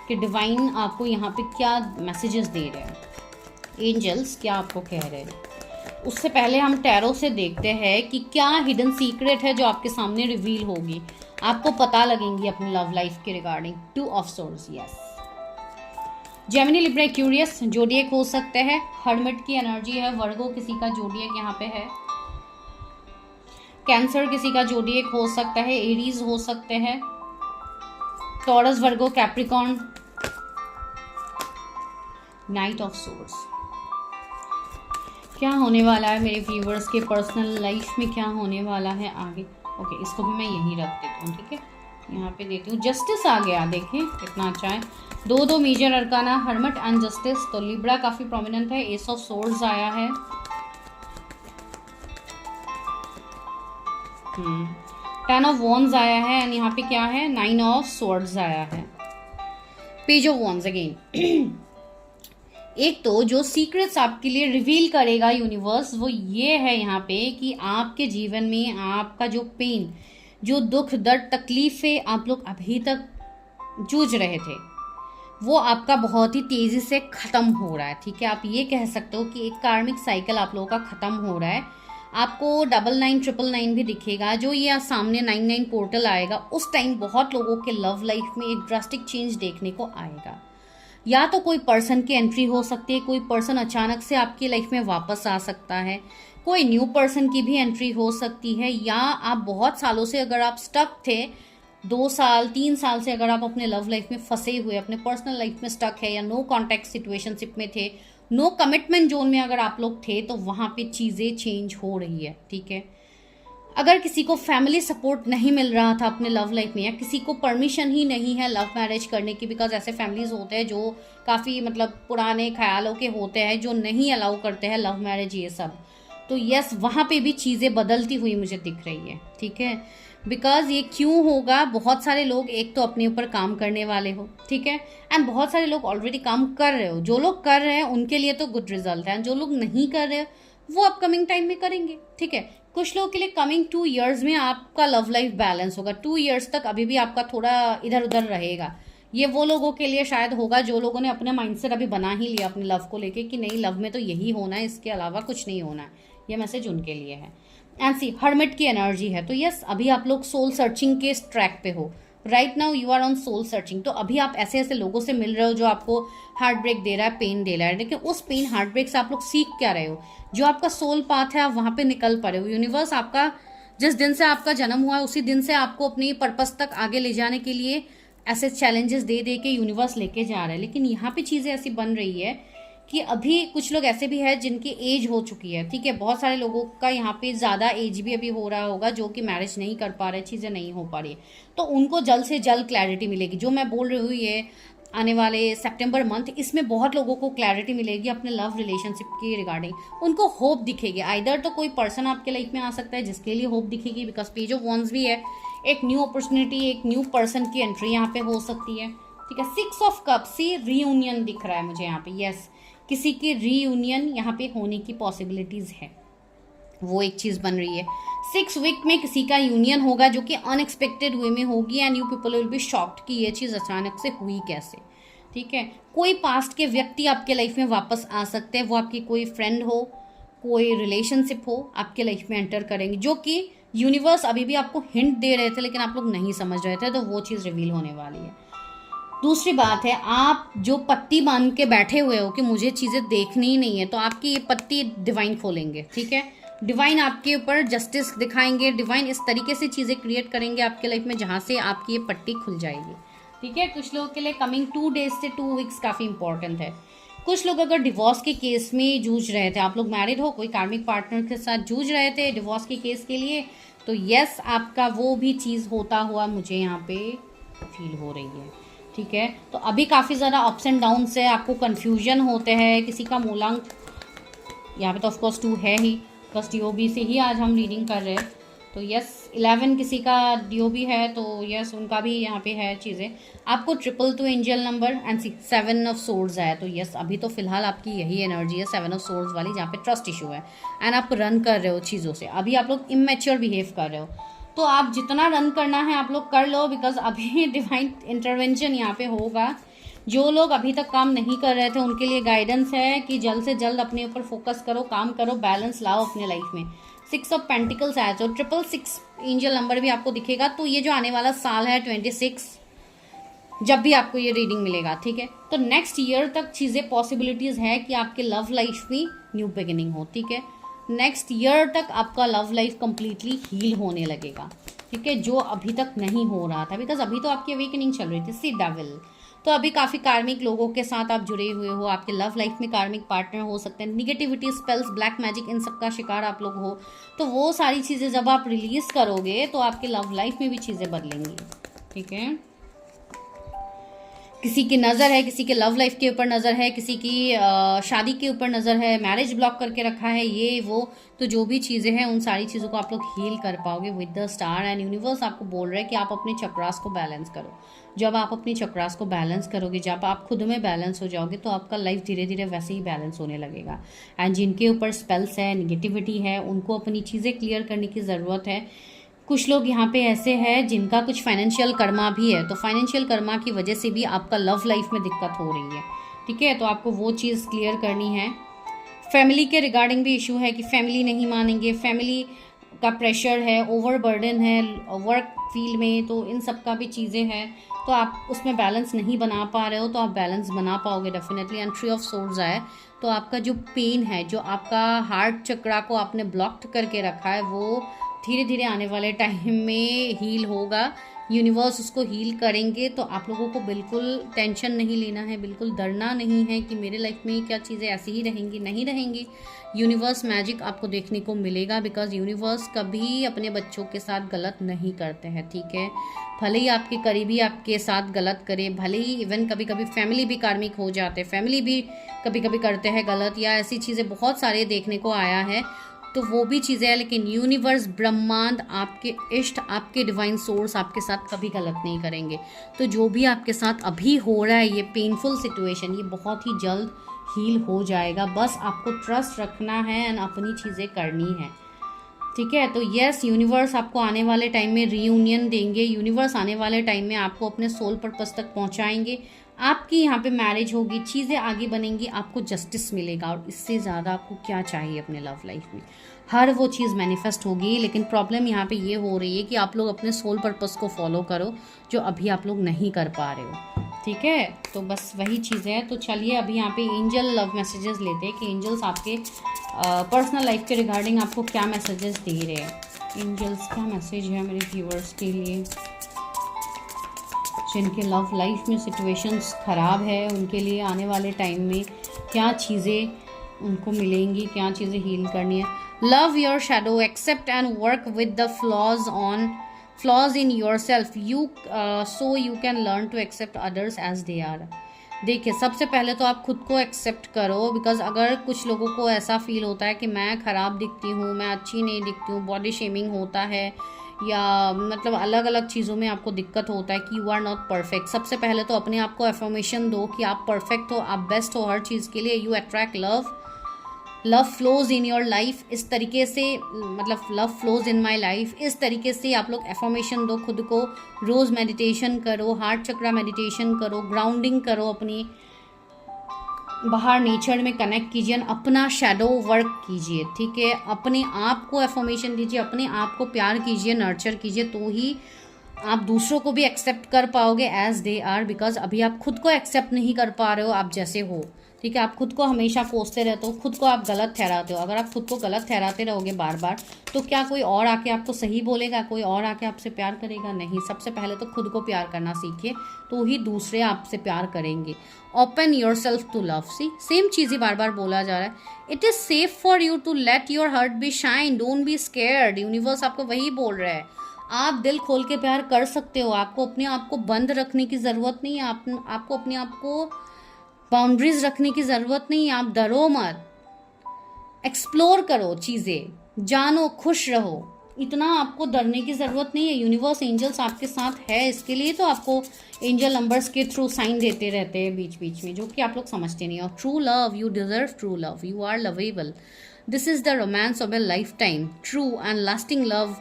कि डिवाइन आपको यहाँ पे क्या मैसेजेस दे रहे हैं, एंजल्स क्या आपको कह रहे हैं। उससे पहले हम टैरो से देखते हैं कि क्या हिडन सीक्रेट है जो आपके सामने रिवील होगी, आपको पता लगेंगी अपनी लव लाइफ के regarding. 2 of course, yes. Gemini, Libra, Aquarius zodiac हो सकते हैं, हर्मिट की एनर्जी है, वर्गो किसी का जोडिएक यहाँ पे है, कैंसर किसी का जोडिएक हो सकता है, एरीज हो सकते हैं, taurus, Virgo, Capricorn, night of swords. क्या होने वाला है मेरे व्यूवर्स के पर्सनल लाइफ में, क्या होने वाला है आगे। ओके, इसको भी मैं यहीं रख देती हूँ, ठीक है। यहाँ पे देती हूँ, जस्टिस आ गया, देखें कितना अच्छा है। दो major arcana, hermit and justice. तो लिब्रा काफी प्रोमिनेंट है। एस ऑफ सोर्ड्स आया है, 10 ऑफ वॉन्ड्स आया है, एंड यहाँ पे क्या है, 9 ऑफ सोर्ड्स आया है। Page of wands again. एक तो जो सीक्रेट्स आपके लिए रिवील करेगा यूनिवर्स, वो ये है यहाँ पे कि आपके जीवन में आपका जो पेन, जो दुख दर्द तकलीफें आप लोग अभी तक जूझ रहे थे, वो आपका बहुत ही तेजी से खत्म हो रहा है, ठीक है। आप ये कह सकते हो कि एक कार्मिक साइकिल आप लोगों का खत्म हो रहा है। आपको 9999 भी दिखेगा, जो ये सामने 99 पोर्टल आएगा, उस टाइम बहुत लोगों के लव लाइफ में एक ड्रास्टिक चेंज देखने को आएगा। या तो कोई पर्सन की एंट्री हो सकती है, कोई पर्सन अचानक से आपकी लाइफ में वापस आ सकता है, कोई न्यू पर्सन की भी एंट्री हो सकती है, या आप बहुत सालों से अगर आप स्टक थे, 2 साल 3 साल से अगर आप अपने लव लाइफ में फंसे हुए, अपने पर्सनल लाइफ में स्टक है, या नो कॉन्टैक्ट सिचुएशनशिप में थे, नो कमिटमेंट जोन में अगर आप लोग थे, तो वहां पे चीजें चेंज हो रही है, ठीक है। अगर किसी को फैमिली सपोर्ट नहीं मिल रहा था अपने लव लाइफ में, या किसी को परमिशन ही नहीं है लव मैरिज करने की, बिकॉज ऐसे फैमिलीज होते हैं जो काफ़ी मतलब पुराने ख्यालों के होते हैं, जो नहीं अलाउ करते हैं लव मैरिज ये सब, तो यस वहाँ पे भी चीज़ें बदलती हुई मुझे दिख रही है, ठीक है। बिकॉज ये क्यों होगा, बहुत सारे लोग एक तो अपने ऊपर काम करने वाले हो, ठीक है, एंड बहुत सारे लोग ऑलरेडी काम कर रहे हो। जो लोग कर रहे हैं उनके लिए तो गुड रिजल्ट है, जो लोग नहीं कर रहे वो अपकमिंग टाइम में करेंगे, ठीक है। कुछ लोगों के लिए कमिंग 2 years में आपका लव लाइफ बैलेंस होगा। 2 years तक अभी भी आपका थोड़ा इधर उधर रहेगा। ये वो लोगों के लिए शायद होगा जो लोगों ने अपने माइंडसेट अभी बना ही लिया अपने लव को लेके कि नहीं, लव में तो यही होना है, इसके अलावा कुछ नहीं होना है। ये मैसेज उनके लिए है। एंड सी हर्मिट की एनर्जी है, तो यस अभी आप लोग सोल सर्चिंग के ट्रैक पे हो। Right now you are on soul searching. तो अभी आप ऐसे ऐसे लोगों से मिल रहे हो जो आपको हार्ट ब्रेक दे रहा है, पेन दे रहा है, लेकिन उस पेन हार्ट ब्रेक से आप लोग सीख क्या रहे हो, जो आपका सोल पाथ है आप वहां पे निकल पा रहे हो। यूनिवर्स आपका जिस दिन से आपका जन्म हुआ है उसी दिन से आपको अपनी पर्पस तक आगे ले जाने के लिए ऐसे चैलेंजेस दे दे के यूनिवर्स लेके जा रहा है। लेकिन यहाँ पे चीजें ऐसी बन रही है कि अभी कुछ लोग ऐसे भी हैं जिनकी एज हो चुकी है, ठीक है। बहुत सारे लोगों का यहाँ पे ज्यादा एज भी अभी हो रहा होगा जो कि मैरिज नहीं कर पा रहे, चीजें नहीं हो पा रही है, तो उनको जल्द से जल्द क्लैरिटी मिलेगी। जो मैं बोल रही हूँ ये आने वाले सितंबर मंथ, इसमें बहुत लोगों को क्लैरिटी मिलेगी अपने लव रिलेशनशिप की रिगार्डिंग। उनको होप दिखेगी। आइदर तो कोई पर्सन आपके लाइफ में आ सकता है जिसके लिए होप दिखेगी, बिकॉज पेज ऑफ वॉन्ड्स भी है, एक न्यू अपॉर्चुनिटी, एक न्यू पर्सन की एंट्री यहाँ पे हो सकती है, ठीक है। 6 ऑफ कप्स से रीयूनियन दिख रहा है मुझे यहाँ पे। यस किसी की रीयूनियन यहाँ पे होने की पॉसिबिलिटीज है, वो एक चीज बन रही है। 6 वीक में किसी का यूनियन होगा जो कि अनएक्सपेक्टेड वे में होगी, and you people will be shocked कि ये चीज अचानक से हुई कैसे, ठीक है। कोई पास्ट के व्यक्ति आपके लाइफ में वापस आ सकते हैं, वो आपकी कोई फ्रेंड हो, कोई रिलेशनशिप हो, आपके लाइफ में एंटर करेंगे, जो कि यूनिवर्स अभी भी आपको हिंट दे रहे थे लेकिन आप लोग नहीं समझ रहे थे, तो वो चीज रिवील होने वाली है। दूसरी बात है, आप जो पत्ती बांध के बैठे हुए हो कि मुझे चीजें देखनी ही नहीं है, तो आपकी ये पत्ती डिवाइन खोलेंगे, ठीक है। डिवाइन आपके ऊपर जस्टिस दिखाएंगे, डिवाइन इस तरीके से चीजें क्रिएट करेंगे आपके लाइफ में जहां से आपकी ये पट्टी खुल जाएगी, ठीक है। कुछ लोगों के लिए कमिंग 2 days से 2 weeks काफी इंपॉर्टेंट है। कुछ लोग अगर डिवोर्स के केस में जूझ रहे थे, आप लोग मैरिड हो, कोई कार्मिक पार्टनर के साथ जूझ रहे थे डिवोर्स के केस के लिए, तो यस आपका वो भी चीज होता हुआ मुझे यहाँ पे फील हो रही है, ठीक है। तो अभी काफी ज्यादा अप्स एंड डाउन से आपको कंफ्यूजन होते हैं। किसी का मूलांक यहाँ पे तो ऑफकोर्स 2 है ही, बस DOB से ही आज हम रीडिंग कर रहे हैं, तो यस 11 किसी का DOB है, तो यस उनका भी यहाँ पे है चीज़ें। आपको 222 angel number and 7 of swords है, तो यस अभी तो फिलहाल आपकी यही एनर्जी है 7 ऑफ सोर्ड्स वाली, जहाँ पे ट्रस्ट इशू है एंड आप रन कर रहे हो चीज़ों से। अभी आप लोग इमेच्योर बिहेव कर रहे हो, तो आप जितना रन करना है आप लोग कर लो, बिकॉज अभी डिवाइन इंटरवेंशन यहाँ पे होगा। जो लोग अभी तक काम नहीं कर रहे थे उनके लिए गाइडेंस है कि जल्द से जल्द अपने ऊपर फोकस करो, काम करो, बैलेंस लाओ अपने लाइफ में। 6 ऑफ पेंटिकल्स आया, तो 666 एंजल नंबर भी आपको दिखेगा। तो ये जो आने वाला साल है 26, जब भी आपको ये रीडिंग मिलेगा, ठीक है, तो नेक्स्ट ईयर तक चीजें पॉसिबिलिटीज है कि आपके लव लाइफ में न्यू बिगिनिंग हो, ठीक है। नेक्स्ट ईयर तक आपका लव लाइफ कंप्लीटली हील होने लगेगा, ठीक है, जो अभी तक नहीं हो रहा था, बिकॉज अभी तो आपकी अवेकनिंग चल रही थी। सी डेविल, तो अभी काफ़ी कार्मिक लोगों के साथ आप जुड़े हुए हो, आपके लव लाइफ में कार्मिक पार्टनर हो सकते हैं, निगेटिविटी, स्पेल्स, ब्लैक मैजिक, इन सब का शिकार आप लोग हो। तो वो सारी चीज़ें जब आप रिलीज करोगे तो आपके लव लाइफ में भी चीज़ें बदलेंगी। ठीक है, किसी की नज़र है, किसी के लव लाइफ के ऊपर नज़र है, किसी की शादी के ऊपर नज़र है, मैरिज ब्लॉक करके रखा है, ये वो। तो जो भी चीज़ें हैं उन सारी चीज़ों को आप लोग हील कर पाओगे with the star. And universe आपको बोल रहा है कि आप अपने चक्रास को बैलेंस करो। जब आप अपनी चक्रास को बैलेंस करोगे, जब आप खुद में बैलेंस हो जाओगे, तो आपका लाइफ धीरे धीरे वैसे ही बैलेंस होने लगेगा। एंड जिनके ऊपर स्पेल्स है, निगेटिविटी है, उनको अपनी चीज़ें क्लियर करने की ज़रूरत है। कुछ लोग यहाँ पे ऐसे हैं जिनका कुछ फाइनेंशियल कर्मा भी है, तो फाइनेंशियल कर्मा की वजह से भी आपका लव लाइफ में दिक्कत हो रही है। ठीक है, तो आपको वो चीज़ क्लियर करनी है। फैमिली के रिगार्डिंग भी इशू है कि फैमिली नहीं मानेंगे, फैमिली का प्रेशर है, ओवरबर्डन है वर्क फील्ड में, तो इन सब का भी चीज़ें हैं। तो आप उसमें बैलेंस नहीं बना पा रहे हो, तो आप बैलेंस बना पाओगे definitely. And tree of swords आए, तो आपका जो पेन है, जो आपका हार्ट चक्रा को आपने ब्लॉक्ड करके रखा है, वो धीरे धीरे आने वाले टाइम में हील होगा। यूनिवर्स उसको हील करेंगे। तो आप लोगों को बिल्कुल टेंशन नहीं लेना है, बिल्कुल डरना नहीं है कि मेरे लाइफ में क्या चीज़ें ऐसी ही रहेंगी, नहीं रहेंगी। यूनिवर्स मैजिक आपको देखने को मिलेगा, बिकॉज यूनिवर्स कभी अपने बच्चों के साथ गलत नहीं करते हैं। ठीक है, भले ही आपके करीबी आपके साथ गलत करे, भले ही इवन कभी कभी फैमिली भी कार्मिक हो जाते हैं, फैमिली भी कभी कभी करते हैं गलत, या ऐसी चीज़ें बहुत सारे देखने को आया है, तो वो भी चीज़ें हैं। लेकिन यूनिवर्स, ब्रह्मांड, आपके इष्ट, आपके डिवाइन सोर्स आपके साथ कभी गलत नहीं करेंगे। तो जो भी आपके साथ अभी हो रहा है, ये पेनफुल सिचुएशन, ये बहुत ही जल्द हील हो जाएगा। बस आपको ट्रस्ट रखना है एंड अपनी चीज़ें करनी है। ठीक है, तो यस, यूनिवर्स आपको आने वाले टाइम में रीयूनियन देंगे। यूनिवर्स आने वाले टाइम में आपको अपने सोल पर्पस तक पहुंचाएंगे। आपकी यहाँ पे मैरिज होगी, चीज़ें आगे बनेंगी, आपको जस्टिस मिलेगा। और इससे ज़्यादा आपको क्या चाहिए अपने लव लाइफ में? हर वो चीज़ मैनिफेस्ट होगी। लेकिन प्रॉब्लम यहाँ पे ये हो रही है कि आप लोग अपने सोल पर्पस को फॉलो करो, जो अभी आप लोग नहीं कर पा रहे हो। ठीक है, तो बस वही चीज़ है। तो चलिए अभी यहाँ पे एंजल लव मैसेजेस लेते हैं कि एंजल्स आपके पर्सनल लाइफ के रिगार्डिंग आपको क्या मैसेजेस दे रहे हैं। एंजल्स क्या मैसेज है मेरे व्यूअर्स के लिए, जिनके लव लाइफ में सिचुएशंस ख़राब है, उनके लिए आने वाले टाइम में क्या चीज़ें उनको मिलेंगी, क्या चीज़ें हील करनी है। Love your shadow, accept and work with the flaws in your self, you so you can learn to accept others as they are. देखिए, सबसे पहले तो आप खुद को एक्सेप्ट करो, बिकॉज अगर कुछ लोगों को ऐसा फील होता है कि मैं ख़राब दिखती हूँ, मैं अच्छी नहीं दिखती हूँ, बॉडी शेमिंग होता है, या मतलब अलग अलग चीज़ों में आपको दिक्कत होता है कि यू आर नॉट परफेक्ट। सबसे पहले तो अपने आप को अफर्मेशन दो कि आप परफेक्ट हो, आप बेस्ट हो हर चीज़ के लिए। You attract love flows in your life, इस तरीके से, मतलब love flows in my life, इस तरीके से आप लोग अफर्मेशन दो खुद को। रोज़ मेडिटेशन करो, हार्ट चक्रा मेडिटेशन करो, ग्राउंडिंग करो, अपनी बाहर नेचर में कनेक्ट कीजिए, अपना शैडो वर्क कीजिए। ठीक है, अपने आप को अफर्मेशन दीजिए, अपने आप को प्यार कीजिए, नर्चर कीजिए, तो ही आप दूसरों को भी एक्सेप्ट कर पाओगे एज दे आर। बिकॉज अभी आप खुद को एक्सेप्ट नहीं कर पा रहे हो आप जैसे हो। ठीक है, आप खुद को हमेशा कोसते रहते हो, खुद को आप गलत ठहराते हो। अगर आप खुद को गलत ठहराते रहोगे बार बार, तो क्या कोई और आके आपको सही बोलेगा? कोई और आके आपसे प्यार करेगा? नहीं। सबसे पहले तो खुद को प्यार करना सीखिए, तो ही दूसरे आपसे प्यार करेंगे। Open yourself to love. See, same चीज़ ही बार बार बोला जा रहा है। It is safe for you to let your heart be shine, don't be scared. Universe आपको वही बोल रहा है, आप दिल खोल के प्यार कर सकते हो। आपको अपने आप को बंद रखने की ज़रूरत नहीं है, आपको अपने आप को बाउंड्रीज रखने की ज़रूरत नहीं है। आप डरो मत, एक्सप्लोर करो, चीज़ें जानो, खुश रहो। इतना आपको डरने की ज़रूरत नहीं है। यूनिवर्स, एंजल्स आपके साथ है, इसके लिए तो आपको एंजल नंबर्स के थ्रू साइन देते रहते हैं बीच बीच में, जो कि आप लोग समझते नहीं हो। True love, you deserve true love, you are lovable. This is the romance of a lifetime. True and lasting love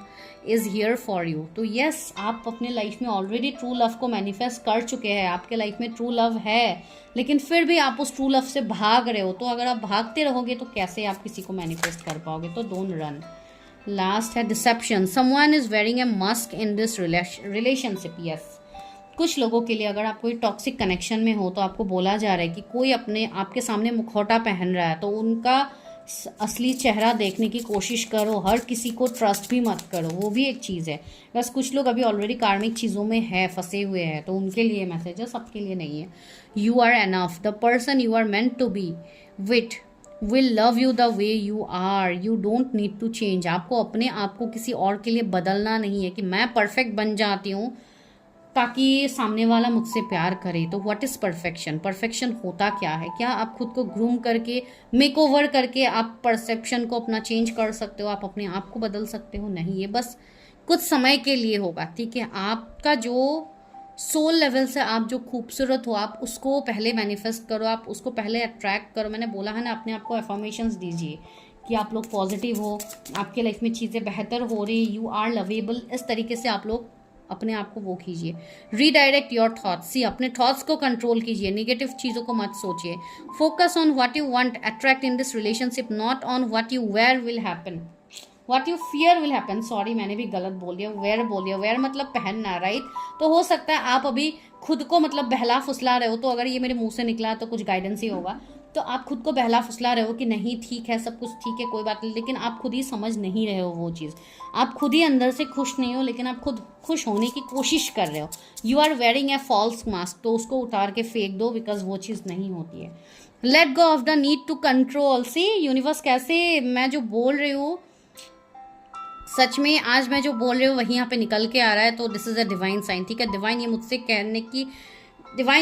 is here for you. तो यस, आप अपने लाइफ में ऑलरेडी ट्रू लव को मैनिफेस्ट कर चुके हैं। आपके life में ट्रू लव है, लेकिन फिर भी आप उस ट्रू लव से भाग रहे हो। तो अगर आप भागते रहोगे तो कैसे आप किसी को मैनिफेस्ट कर पाओगे? तो डोंट रन। लास्ट है deception. Someone is wearing a mask in this relationship. Yes, कुछ लोगों के लिए अगर आप कोई टॉक्सिक कनेक्शन में हो, तो आपको बोला जा रहा है कि कोई अपने आपके सामने मुखौटा पहन रहा है, तो उनका असली चेहरा देखने की कोशिश करो, हर किसी को ट्रस्ट भी मत करो, वो भी एक चीज़ है। बस कुछ लोग अभी ऑलरेडी कार्मिक चीज़ों में है, फंसे हुए हैं, तो उनके लिए मैसेज है, सबके लिए नहीं है। You are enough, the person you are meant to be with will love you the way you are, you don't need to change. आपको अपने आप को किसी और के लिए बदलना नहीं है कि मैं परफेक्ट बन जाती हूँ ताकि सामने वाला मुझसे प्यार करे। तो व्हाट इज़ परफेक्शन? परफेक्शन होता क्या है? क्या आप खुद को ग्रूम करके, मेकओवर करके आप परसेप्शन को अपना चेंज कर सकते हो, आप अपने आप को बदल सकते हो? नहीं, ये बस कुछ समय के लिए होगा, ठीक है। आपका जो सोल लेवल से आप जो खूबसूरत हो, आप उसको पहले मैनिफेस्ट करो, आप उसको पहले अट्रैक्ट करो। मैंने बोला है ना, अपने आप को अफर्मेशंस दीजिए कि आप लोग पॉजिटिव हो, आपके लाइफ में चीज़ें बेहतर हो रही, यू आर लवेबल। इस तरीके से आप लोग अपने आप को वो कीजिए। रीडायरेक्ट योर थॉट्स, सी अपने थॉट्स को कंट्रोल कीजिए, नेगेटिव चीज़ों को मत सोचिए। Focus on what you want attract in this relationship, not on what you were will happen, what you fear will happen. Sorry, मैंने भी गलत बोल दिया, वेयर बोल दिया। वेयर मतलब पहनना, राइट। तो हो सकता है आप अभी खुद को मतलब बहला फुसला रहे हो, तो अगर ये मेरे मुंह से निकला तो कुछ गाइडेंस ही होगा। तो आप खुद को बहला फुसला रहे हो कि नहीं ठीक है, सब कुछ ठीक है, कोई बात नहीं, लेकिन आप खुद ही समझ नहीं रहे हो वो चीज़। आप खुद ही अंदर से खुश नहीं हो, लेकिन आप खुद खुश होने की कोशिश कर रहे हो। You are wearing a false mask, तो उसको उतार के फेंक दो, बिकॉज वो चीज़ नहीं होती है। Let go of the need to control. See universe कैसे, मैं जो बोल रही हूँ सच में, आज मैं जो बोल रही हूँ वही यहाँ पे निकल के आ रहा है। तो this is a divine sign, ठीक है। डिवाइन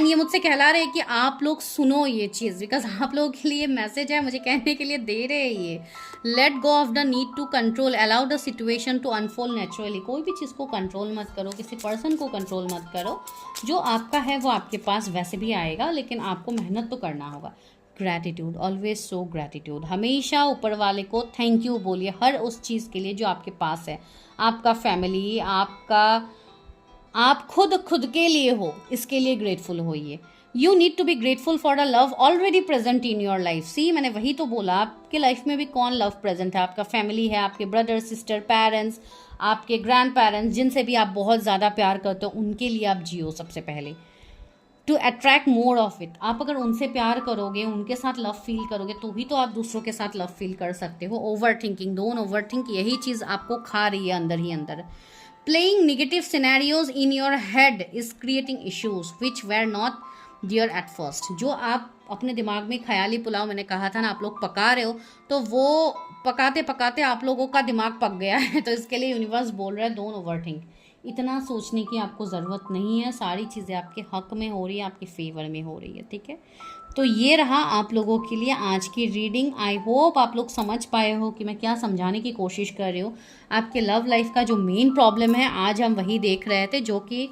ये मुझसे कहला रहे हैं कि आप लोग सुनो ये चीज़, बिकॉज आप लोगों के लिए मैसेज है, मुझे कहने के लिए दे रहे हैं ये। Let go of the need to control, allow the situation to unfold naturally. कोई भी चीज़ को कंट्रोल मत करो, किसी पर्सन को कंट्रोल मत करो। जो आपका है वो आपके पास वैसे भी आएगा, लेकिन आपको मेहनत तो करना होगा। ग्रैटिट्यूड, ऑलवेज सो ग्रैटिट्यूड, हमेशा ऊपर वाले को थैंक यू बोलिए हर उस चीज़ के लिए जो आपके पास है। आपका फैमिली, आपका, आप खुद के लिए हो, इसके लिए ग्रेटफुल होइए। You need to be grateful for the love already present in your life. See मैंने वही तो बोला, आपके लाइफ में भी कौन लव प्रेजेंट है? आपका फैमिली है, आपके ब्रदर सिस्टर, पेरेंट्स, आपके ग्रैंड पेरेंट्स, जिनसे भी आप बहुत ज़्यादा प्यार करते हो, उनके लिए आप जियो सबसे पहले। To attract more of it, आप अगर उनसे प्यार करोगे, उनके साथ लव फील करोगे, तो ही तो आप दूसरों के साथ लव फील कर सकते हो। Over thinking, don't over think, यही चीज़ आपको खा रही है अंदर ही अंदर। Playing negative scenarios in your head is creating issues which were not there at first। जो आप अपने दिमाग में ख्याली पुलाव, मैंने कहा था ना, आप लोग पका रहे हो, तो वो पकाते पकाते आप लोगों का दिमाग पक गया है। तो इसके लिए यूनिवर्स बोल रहा है डोंट ओवरथिंक। इतना सोचने की आपको ज़रूरत नहीं है, सारी चीज़ें आपके हक में हो रही है, आपके फेवर में हो रही है, ठीक है। तो ये रहा आप लोगों के लिए आज की रीडिंग। आई होप आप लोग समझ पाए हो कि मैं क्या समझाने की कोशिश कर रही हूँ। आपके लव लाइफ का जो मेन प्रॉब्लम है, आज हम वही देख रहे थे, जो कि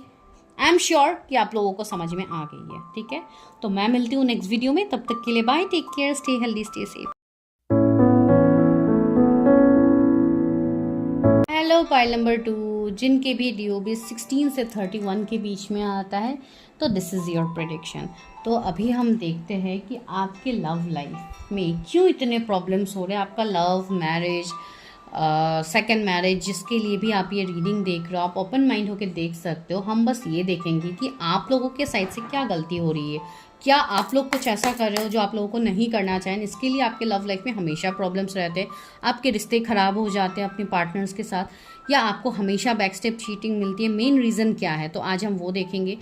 आई एम श्योर कि आप लोगों को समझ में आ गई है, ठीक है। तो मैं मिलती हूँ नेक्स्ट वीडियो में, तब तक के लिए bye, take care, stay healthy, stay safe. Hello pile number 2, जिनके भी DOB 16 से 31 के बीच में आता है, तो दिस इज़ योर प्रेडिक्शन। तो अभी हम देखते हैं कि आपके लव लाइफ में क्यों इतने प्रॉब्लम्स हो रहे हैं। आपका लव, मैरिज, सेकंड मैरिज, जिसके लिए भी आप ये रीडिंग देख रहे हो, आप ओपन माइंड होकर देख सकते हो। हम बस ये देखेंगे कि आप लोगों के साइड से क्या गलती हो रही है, क्या आप लोग कुछ ऐसा कर रहे हो जो आप लोगों को नहीं करना चाहें। इसके लिए आपके लव लाइफ में हमेशा प्रॉब्लम्स रहते हैं, आपके रिश्ते ख़राब हो जाते हैं अपने पार्टनर्स के साथ, या आपको हमेशा बैकस्टेप चीटिंग मिलती है। मेन रीज़न क्या है, तो आज हम वो देखेंगे।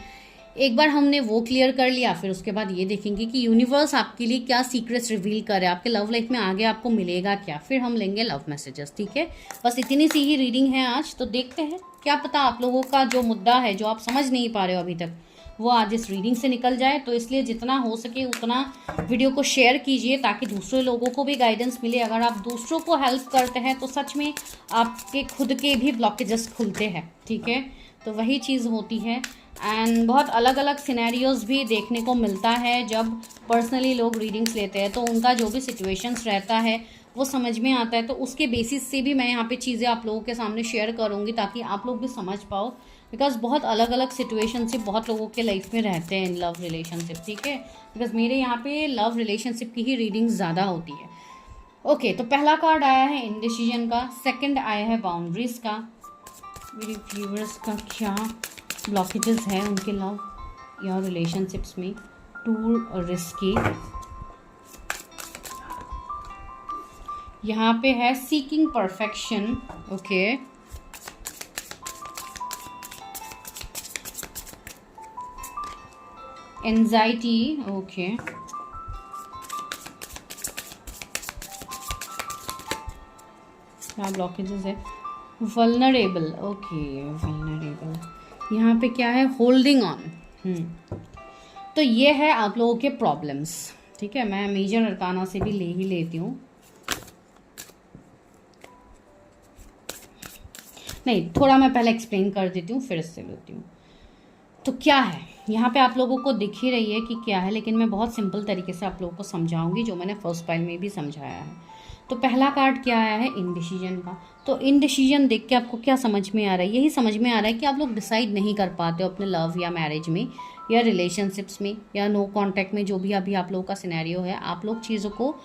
एक बार हमने वो क्लियर कर लिया, फिर उसके बाद ये देखेंगे कि यूनिवर्स आपके लिए क्या सीक्रेट्स रिवील करे, आपके लव लाइफ में आगे आपको मिलेगा क्या, फिर हम लेंगे लव मैसेजेस, ठीक है। बस इतनी सी ही रीडिंग है आज। तो देखते हैं, क्या पता आप लोगों का जो मुद्दा है, जो आप समझ नहीं पा रहे हो अभी तक, वो आज इस रीडिंग से निकल जाए। तो इसलिए जितना हो सके उतना वीडियो को शेयर कीजिए, ताकि दूसरे लोगों को भी गाइडेंस मिले। अगर आप दूसरों को हेल्प करते हैं तो सच में आपके खुद के भी ब्लॉकेजेस खुलते हैं, ठीक है। तो वही चीज़ होती है। एंड बहुत अलग अलग सिनेरियोज भी देखने को मिलता है जब पर्सनली लोग रीडिंग्स लेते हैं, तो उनका जो भी सिचुएशंस रहता है वो समझ में आता है। तो उसके बेसिस से भी मैं यहाँ पे चीज़ें आप लोगों के सामने शेयर करूँगी, ताकि आप लोग भी समझ पाओ। बिकॉज बहुत अलग अलग सिचुएशनशिप बहुत लोगों के लाइफ में रहते हैं इन लव रिलेशनशिप, ठीक है। बिकॉज मेरे यहाँ पे लव रिलेशनशिप की ही रीडिंग्स ज़्यादा होती है। ओके, तो पहला कार्ड आया है इनडिसीजन का, सेकंड आया है बाउंड्रीज का। मेरे व्यूअर्स का क्या ब्लॉकेजेस है उनके लव या रिलेशनशिप्स में, टू रिस्की, यहाँ पे है seeking perfection, okay. Anxiety, okay. क्या ब्लॉकेजेस है? Vulnerable, okay, vulnerable. यहाँ पे क्या है? Holding on. तो ये है आप लोगों के प्रॉब्लम्स, ठीक है। मैं मेजर अरकाना से भी ले ही लेती हूँ, नहीं थोड़ा मैं पहले एक्सप्लेन कर देती हूँ फिर इससे लेती हूँ। तो क्या है यहाँ पे आप लोगों को दिख ही रही है कि क्या है, लेकिन मैं बहुत सिंपल तरीके से आप लोगों को समझाऊंगी, जो मैंने फर्स्ट पाइल में भी समझाया है। तो पहला कार्ड क्या आया है? इनडिसीजन का। तो इनडिसीजन देख के आपको क्या समझ में आ रहा है? यही समझ में आ रहा है कि आप लोग डिसाइड नहीं कर पाते हो अपने लव या मैरिज में या रिलेशनशिप्स में या नो कांटेक्ट में, जो भी अभी आप लोगों का सिनेरियो है, आप लोग चीज़ों को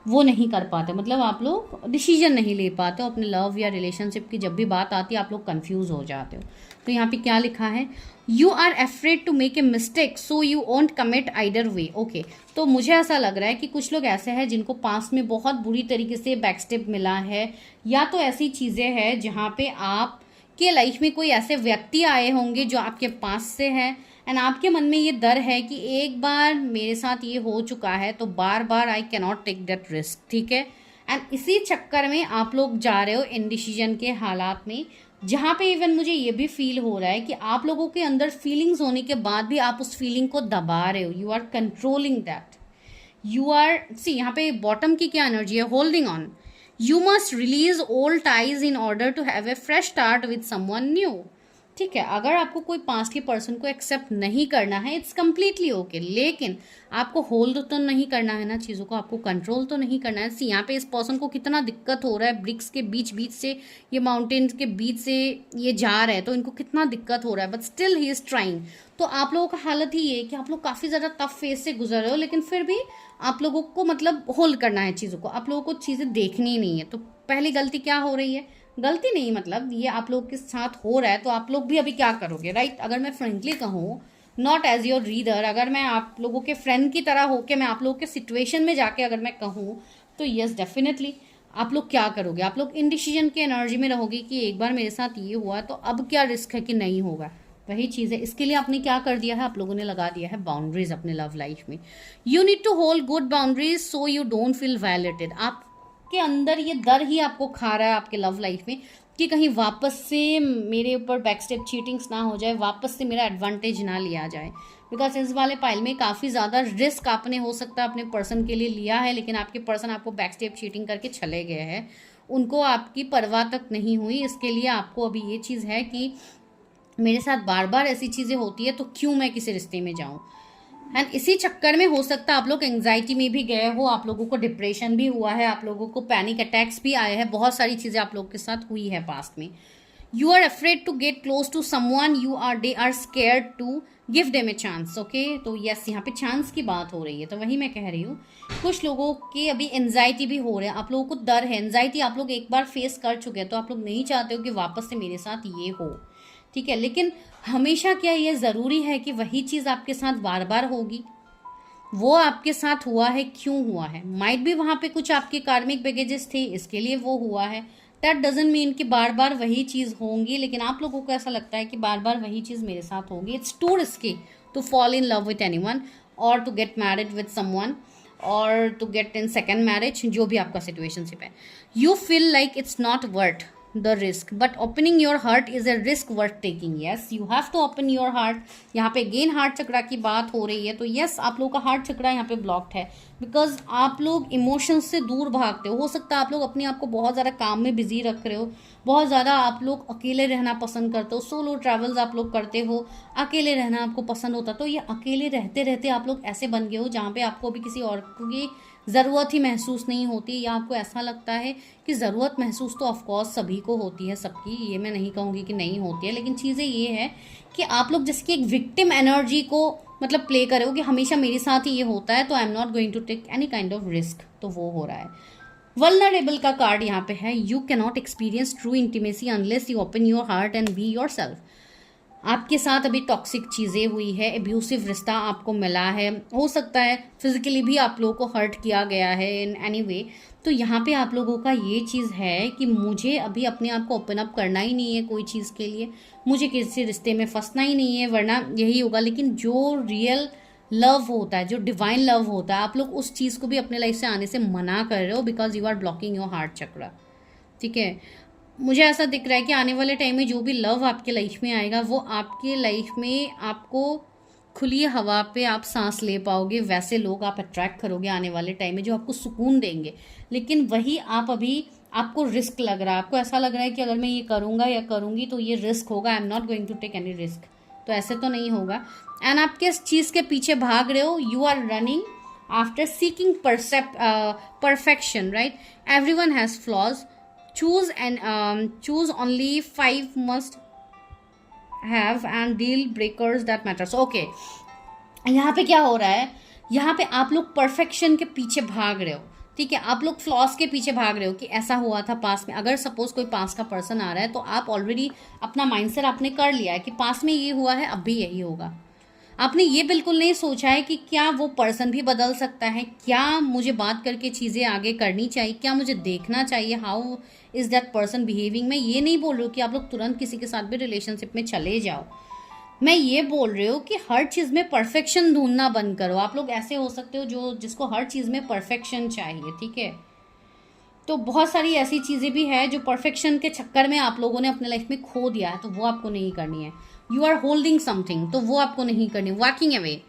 वो नहीं कर पाते, मतलब आप लोग डिसीजन नहीं ले पाते हो अपने लव या रिलेशनशिप की। जब भी बात आती है आप लोग कंफ्यूज हो जाते हो। तो यहाँ पे क्या लिखा है? You are afraid to make a mistake so you won't commit either way, okay. तो मुझे ऐसा लग रहा है कि कुछ लोग ऐसे हैं जिनको पास में बहुत बुरी तरीके से बैकस्टेप मिला है, या तो ऐसी चीज़ें हैं जहाँ पे आप के लाइफ में कोई ऐसे व्यक्ति आए होंगे जो आपके पास से है, एंड आपके मन में ये डर है कि एक बार मेरे साथ ये हो चुका है तो बार बार I can not take that risk, ठीक है। एंड इसी चक्कर में आप लोग जा रहे हो इनडिसीजन के हालात में, जहाँ पे इवन मुझे ये भी फील हो रहा है कि आप लोगों के अंदर फीलिंग्स होने के बाद भी आप उस फीलिंग को दबा रहे हो। You are controlling that, you are see. यहाँ पे बॉटम की क्या एनर्जी है? Holding on. You must release old ties in order to have a fresh start with someone new, ठीक है। अगर आपको कोई पास्ट के पर्सन को एक्सेप्ट नहीं करना है, इट्स कम्प्लीटली ओके, लेकिन आपको होल्ड तो नहीं करना है ना चीज़ों को, आपको कंट्रोल तो नहीं करना है। सी यहाँ पे इस पर्सन को कितना दिक्कत हो रहा है, ब्रिक्स के बीच बीच से, ये माउंटेन्स के बीच से ये जा रहे हैं, तो इनको कितना दिक्कत हो रहा है, but still he is trying. तो आप लोगों का हालत ही ये है कि आप लोग काफ़ी ज़्यादा टफ फेज से गुजर रहे हो, लेकिन फिर भी आप लोगों को मतलब होल्ड करना है चीज़ों को, आप लोगों को चीज़ें देखनी ही नहीं है। तो पहली गलती क्या हो रही है? गलती नहीं, मतलब ये आप लोग के साथ हो रहा है, तो आप लोग भी अभी क्या करोगे, राइट? अगर मैं फ्रेंकली कहूँ, नॉट एज योर रीडर, अगर मैं आप लोगों के फ्रेंड की तरह होके मैं आप लोगों के सिचुएशन में जाके अगर मैं कहूँ, तो यस डेफिनेटली आप लोग क्या करोगे? आप लोग इनडिसीजन की एनर्जी में रहोगे कि एक बार मेरे साथ ये हुआ तो अब क्या रिस्क है कि नहीं होगा। वही चीज़ है। इसके लिए आपने क्या कर दिया है? आप लोगों ने लगा दिया है बाउंड्रीज अपने लव लाइफ में। You need to hold good boundaries so you don't feel violated. आप के अंदर ये डर ही आपको खा रहा है आपके लव लाइफ में कि कहीं वापस से मेरे ऊपर बैकस्टेप चीटिंग्स ना हो जाए, वापस से मेरा एडवांटेज ना लिया जाए। बिकॉज इस वाले पाइल में काफ़ी ज़्यादा रिस्क आपने हो सकता है अपने पर्सन के लिए लिया है, लेकिन आपके पर्सन आपको बैकस्टेप चीटिंग करके चले गए हैं, उनको आपकी परवाह तक नहीं हुई। इसके लिए आपको अभी ये चीज़ है कि मेरे साथ बार बार ऐसी चीज़ें होती है तो क्यों मैं किसी रिश्ते में जाऊँ। एंड इसी चक्कर में हो सकता है आप लोग एंग्जाइटी में भी गए हो, आप लोगों को डिप्रेशन भी हुआ है, आप लोगों को पैनिक अटैक्स भी आए हैं, बहुत सारी चीज़ें आप लोग के साथ हुई है पास्ट में। You are afraid to get close to someone, they are scared to give them a chance, okay. तो यस, यहाँ पे चांस की बात हो रही है। तो वही मैं कह रही हूँ, कुछ लोगों की अभी एंजाइटी भी हो रहा है, आप लोगों को डर है। एंजाइटी आप लोग एक बार फेस कर चुके हैं, तो आप लोग नहीं चाहते हो कि वापस से मेरे साथ ये हो, ठीक है। लेकिन हमेशा क्या ये ज़रूरी है कि वही चीज़ आपके साथ बार बार होगी? वो आपके साथ हुआ है, क्यों हुआ है? माइट भी वहाँ पे कुछ आपके कार्मिक बैगेजेस थे, इसके लिए वो हुआ है। दैट डजंट मीन कि बार बार वही चीज़ होंगी, लेकिन आप लोगों को ऐसा लगता है कि बार बार वही चीज़ मेरे साथ होगी। It's too risky to fall in love with anyone और to get married with someone और to get in second marriage, जो भी आपका सिचुएशनशिप है। You feel like it's not worth the risk, but opening your heart is a risk worth taking. Yes, you have to open your heart. यहाँ पे again heart चक्रा की बात हो रही है, तो यस, आप लोग का हार्ट चक्रा यहाँ पे ब्लॉक्ड है, बिकॉज आप लोग इमोशंस से दूर भागते हो सकता है आप लोग अपने आप को बहुत ज़्यादा काम में बिजी रख रहे हो, बहुत ज़्यादा आप लोग अकेले रहना पसंद करते हो, सोलो ट्रैवल्स आप लोग करते हो, अकेले रहना आपको पसंद होता। तो ये अकेले रहते रहते आप लोग ऐसे बन गए हो जहाँ पे आपको अभी किसी और की ज़रूरत ही महसूस नहीं होती, या आपको ऐसा लगता है कि ज़रूरत महसूस तो ऑफकोर्स सभी को होती है, सबकी, ये मैं नहीं कहूँगी कि नहीं होती है, लेकिन चीज़ें ये है कि आप लोग जैसे कि एक विक्टिम एनर्जी को मतलब प्ले करे हो कि हमेशा मेरे साथ ही ये होता है, तो I am not going to take any kind of risk. तो वो हो रहा है। वल्नरेबल का कार्ड यहाँ पे है। You can not experience true intimacy unless you open your heart and be your self. आपके साथ अभी टॉक्सिक चीज़ें हुई है, एब्यूसिव रिश्ता आपको मिला है, हो सकता है फिजिकली भी आप लोगों को हर्ट किया गया है इन एनी वे। तो यहाँ पे आप लोगों का ये चीज़ है कि मुझे अभी अपने आप को ओपन अप करना ही नहीं है कोई चीज़ के लिए, मुझे किसी रिश्ते में फंसना ही नहीं है, वरना यही होगा। लेकिन जो रियल लव होता है, जो डिवाइन लव होता है, आप लोग उस चीज़ को भी अपने लाइफ से आने से मना कर रहे हो, because you are blocking your heart chakra. ठीक है, मुझे ऐसा दिख रहा है कि आने वाले टाइम में जो भी लव आपके लाइफ में आएगा वो आपके लाइफ में आपको खुली हवा पे आप सांस ले पाओगे, वैसे लोग आप अट्रैक्ट करोगे आने वाले टाइम में जो आपको सुकून देंगे। लेकिन वही आप अभी, आपको रिस्क लग रहा है, आपको ऐसा लग रहा है कि अगर मैं ये करूँगा या करूँगी तो ये रिस्क होगा, I am not going to take any risk. तो ऐसे तो नहीं होगा, एंड आप किस चीज़ के पीछे भाग रहे हो, you are running after seeking perfection, right? Everyone has flaws, choose only 5 must have and deal breakers that matters. Okay, यहाँ पे क्या हो रहा है, यहाँ पे आप लोग परफेक्शन के पीछे भाग रहे हो। ठीक है, आप लोग फ्लॉस के पीछे भाग रहे हो कि ऐसा हुआ था पास में। अगर सपोज कोई पास का पर्सन आ रहा है तो आप ऑलरेडी अपना माइंडसेट आपने कर लिया है कि पास में ये हुआ है, अब भी यही होगा। आपने ये बिल्कुल नहीं सोचा है कि क्या वो पर्सन भी बदल सकता है, क्या मुझे बात करके चीज़ें आगे करनी चाहिए, क्या मुझे देखना चाहिए, how is that person behaving. मैं ये नहीं बोल रही हूँ कि आप लोग तुरंत किसी के साथ भी रिलेशनशिप में चले जाओ, मैं ये बोल रही हूँ कि हर चीज़ में परफेक्शन ढूंढना बंद करो। आप लोग ऐसे हो सकते हो जो जिसको हर चीज़ में परफेक्शन चाहिए। ठीक है, तो बहुत सारी ऐसी चीज़ें भी है जो परफेक्शन के चक्कर में आप लोगों ने अपने लाइफ में खो दिया है, तो वो आपको नहीं करनी है। यू आर होल्डिंग समथिंग, तो वो आपको नहीं करनी। Walking away,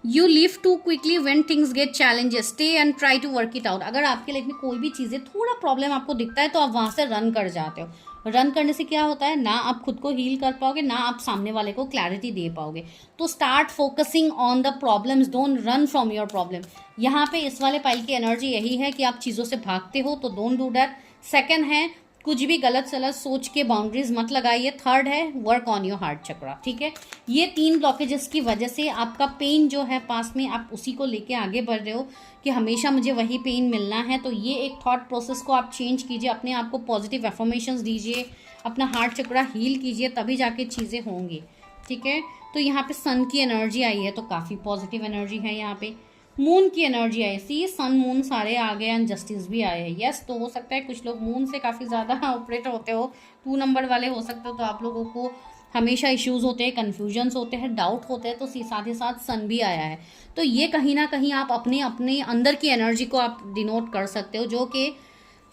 you leave too quickly when things get challenges, stay and try to work it out. अगर आपके लाइफ में कोई भी चीज़ें थोड़ा प्रॉब्लम आपको दिखता है तो आप वहाँ से रन कर जाते हो। रन करने से क्या होता है, ना आप खुद को हील कर पाओगे, ना आप सामने वाले को क्लैरिटी दे पाओगे। तो start focusing on the problems, don't run from your problem. यहाँ पे इस वाले पाइल की एनर्जी यही है कि आप चीज़ों से भागते हो, तो डोंट डू दैट। सेकंड है, कुछ भी गलत सलत सोच के बाउंड्रीज मत लगाइए। थर्ड है, वर्क ऑन योर हार्ट चक्रा। ठीक है, ये 3 ब्लॉकेजेस की वजह से आपका पेन जो है पास में, आप उसी को लेके आगे बढ़ रहे हो कि हमेशा मुझे वही पेन मिलना है। तो ये एक थॉट प्रोसेस को आप चेंज कीजिए, अपने आप को पॉजिटिव एफर्मेशंस दीजिए, अपना हार्ट चक्रा हील कीजिए, तभी जाके चीज़ें होंगी। ठीक है, तो यहाँ पे सन की एनर्जी आई है, तो काफ़ी पॉजिटिव एनर्जी है। यहाँ पे मून की एनर्जी आई, सी सन मून सारे आ गए, एंड जस्टिस भी आए हैं। यस, तो हो सकता है कुछ लोग मून से काफ़ी ज़्यादा ऑपरेट होते हो, 2 नंबर वाले हो सकते हो, तो आप लोगों को हमेशा इश्यूज़ होते हैं, कन्फ्यूजन्स होते हैं, डाउट होते हैं, तो साथ ही साथ सन भी आया है। तो ये कहीं ना कहीं आप अपने अपने अंदर की एनर्जी को आप डिनोट कर सकते हो, जो कि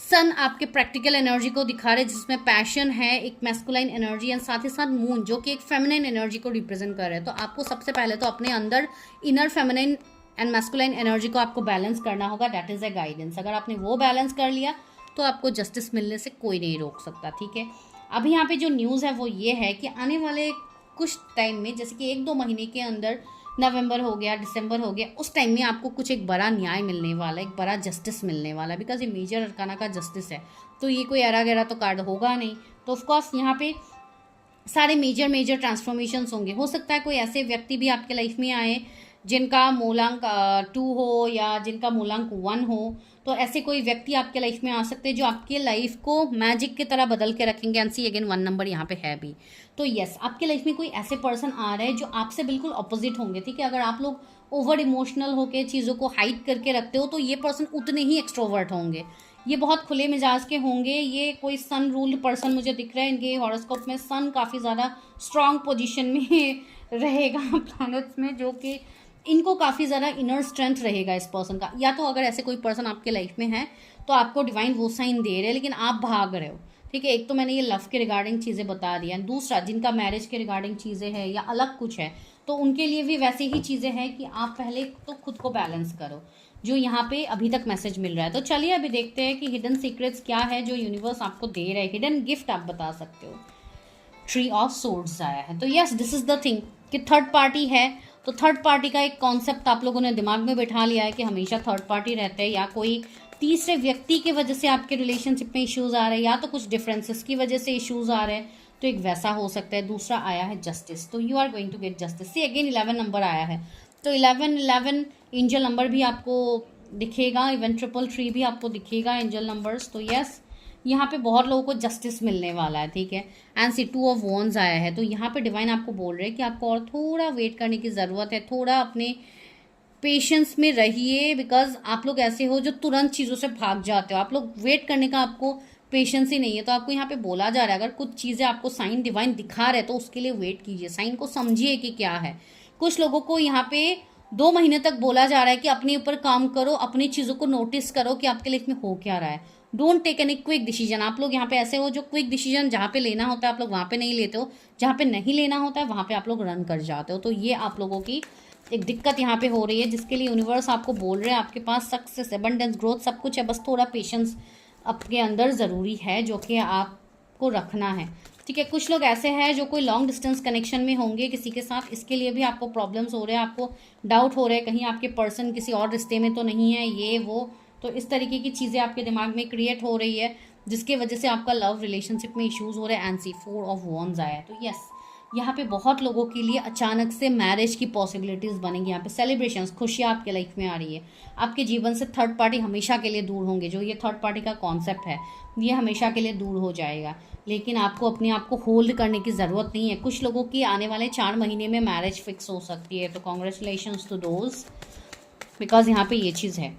सन आपके प्रैक्टिकल एनर्जी को दिखा रहे, जिसमें पैशन है, एक मैस्कुलाइन एनर्जी, एंड साथ ही साथ मून जो कि एक फेमिनाइन एनर्जी को रिप्रेजेंट कर रहे हैं। तो आपको सबसे पहले तो अपने अंदर inner feminine and masculine energy को आपको बैलेंस करना होगा, दैट इज़ अ गाइडेंस। अगर आपने वो बैलेंस कर लिया तो आपको जस्टिस मिलने से कोई नहीं रोक सकता। ठीक है, अभी यहाँ पे जो न्यूज़ है वो ये है कि आने वाले कुछ टाइम में, जैसे कि 1-2 महीने के अंदर, नवंबर हो गया, दिसंबर हो गया, उस टाइम में आपको कुछ एक बड़ा न्याय मिलने वाला है, एक बड़ा जस्टिस मिलने वाला है, बिकॉज ये मेजर अरकाना का जस्टिस है, तो ये कोई अरा गहरा तो कार्ड होगा नहीं। तो ऑफकोर्स यहाँ पे सारे मेजर ट्रांसफॉर्मेशंस होंगे। हो सकता है कोई ऐसे व्यक्ति भी आपके लाइफ में आए जिनका मूलांक 2 हो या जिनका मूलांक 1 हो, तो ऐसे कोई व्यक्ति आपके लाइफ में आ सकते हैं जो आपके लाइफ को मैजिक की तरह बदल के रखेंगे। एंड सी अगेन 1 नंबर यहाँ पे है भी। तो यस, आपके लाइफ में कोई ऐसे पर्सन आ रहे हैं जो आपसे बिल्कुल अपोजिट होंगे। ठीक है, अगर आप लोग ओवर इमोशनल होकर चीज़ों को हाइड करके रखते हो तो ये पर्सन उतने ही एक्सट्रोवर्ट होंगे, ये बहुत खुले मिजाज के होंगे। ये कोई सन रूल्ड पर्सन मुझे दिख रहा है, इनके हॉरोस्कोप में सन काफ़ी ज़्यादा स्ट्रांग पोजीशन में रहेगा प्लैनेट्स में, जो कि इनको काफ़ी ज़्यादा इनर स्ट्रेंथ रहेगा इस पर्सन का। या तो अगर ऐसे कोई पर्सन आपके लाइफ में है तो आपको डिवाइन वो साइन दे रहे हैं, लेकिन आप भाग रहे हो। ठीक है, एक तो मैंने ये लव के रिगार्डिंग चीज़ें बता दी हैं, दूसरा जिनका मैरिज के रिगार्डिंग चीज़ें हैं या अलग कुछ है, तो उनके लिए भी वैसे ही चीज़ें हैं कि आप पहले तो खुद को बैलेंस करो, जो यहाँ पे अभी तक मैसेज मिल रहा है। तो चलिए अभी देखते हैं कि हिडन सीक्रेट्स क्या है जो यूनिवर्स आपको दे रहा है, हिडन गिफ्ट आप बता सकते हो। ट्री ऑफ सोर्ड्स आया है, तो yes this is the thing कि थर्ड पार्टी है, तो थर्ड पार्टी का एक कॉन्सेप्ट आप लोगों ने दिमाग में बैठा लिया है कि हमेशा थर्ड पार्टी रहते हैं, या कोई तीसरे व्यक्ति की वजह से आपके रिलेशनशिप में इश्यूज आ रहे हैं, या तो कुछ डिफरेंसेस की वजह से इश्यूज आ रहे हैं, तो एक वैसा हो सकता है। दूसरा आया है जस्टिस, तो you are going to get justice. See again 11 number आया है, तो 11 एंजल नंबर भी आपको दिखेगा, इवन 333 भी आपको दिखेगा एंजल नंबर्स। तो यस, यहाँ पे बहुत लोगों को जस्टिस मिलने वाला है, ठीक है। एंड सी 2 ऑफ वॉन्ड्स आया है, तो यहाँ पे डिवाइन आपको बोल रहे हैं कि आपको और थोड़ा वेट करने की ज़रूरत है, थोड़ा अपने पेशेंस में रहिए, बिकॉज आप लोग ऐसे हो जो तुरंत चीज़ों से भाग जाते हो, आप लोग वेट करने का आपको पेशेंस ही नहीं है। तो आपको यहाँ पे बोला जा रहा है, अगर कुछ चीज़ें आपको साइन डिवाइन दिखा रहे तो उसके लिए वेट कीजिए, साइन को समझिए कि क्या है। कुछ लोगों को यहाँ पे 2 महीने तक बोला जा रहा है कि अपने ऊपर काम करो, अपनी चीज़ों को नोटिस करो कि आपके लाइफ में हो क्या रहा है। Don't take any quick decision. आप लोग यहाँ पे ऐसे हो जो क्विक डिसीजन जहाँ पे लेना होता है आप लोग वहाँ पे नहीं लेते हो, जहाँ पे नहीं लेना होता है वहाँ पे आप लोग रन कर जाते हो। तो ये आप लोगों की एक दिक्कत यहाँ पे हो रही है, जिसके लिए यूनिवर्स आपको बोल रहे हैं आपके पास सक्सेस, एबंडेंस, ग्रोथ सब कुछ है, बस थोड़ा पेशेंस आपके अंदर ज़रूरी है जो कि आपको रखना है, ठीक है। कुछ लोग ऐसे हैं जो कोई लॉन्ग डिस्टेंस कनेक्शन में होंगे किसी के साथ, इसके लिए भी आपको प्रॉब्लम्स हो रहे हैं, आपको डाउट हो रहे हैं कहीं आपके पर्सन किसी और रिश्ते में तो नहीं है, ये वो। तो इस तरीके की चीज़ें आपके दिमाग में क्रिएट हो रही है, जिसके वजह से आपका लव रिलेशनशिप में इश्यूज हो रहे हैं। एंड सी 4 ऑफ वॉन्ड्स आया है, तो यस यहाँ पे बहुत लोगों के लिए अचानक से मैरिज की पॉसिबिलिटीज़ बनेंगी। यहाँ पे सेलिब्रेशंस, खुशियाँ आपके लाइफ में आ रही है। आपके जीवन से थर्ड पार्टी हमेशा के लिए दूर होंगे। जो ये थर्ड पार्टी का कॉन्सेप्ट है ये हमेशा के लिए दूर हो जाएगा, लेकिन आपको अपने आप को होल्ड करने की ज़रूरत नहीं है। कुछ लोगों की आने वाले 4 महीने में मैरिज फिक्स हो सकती है, तो कॉन्ग्रेचुलेशंस टू दोज, बिकॉज यहाँ पे ये चीज़ है।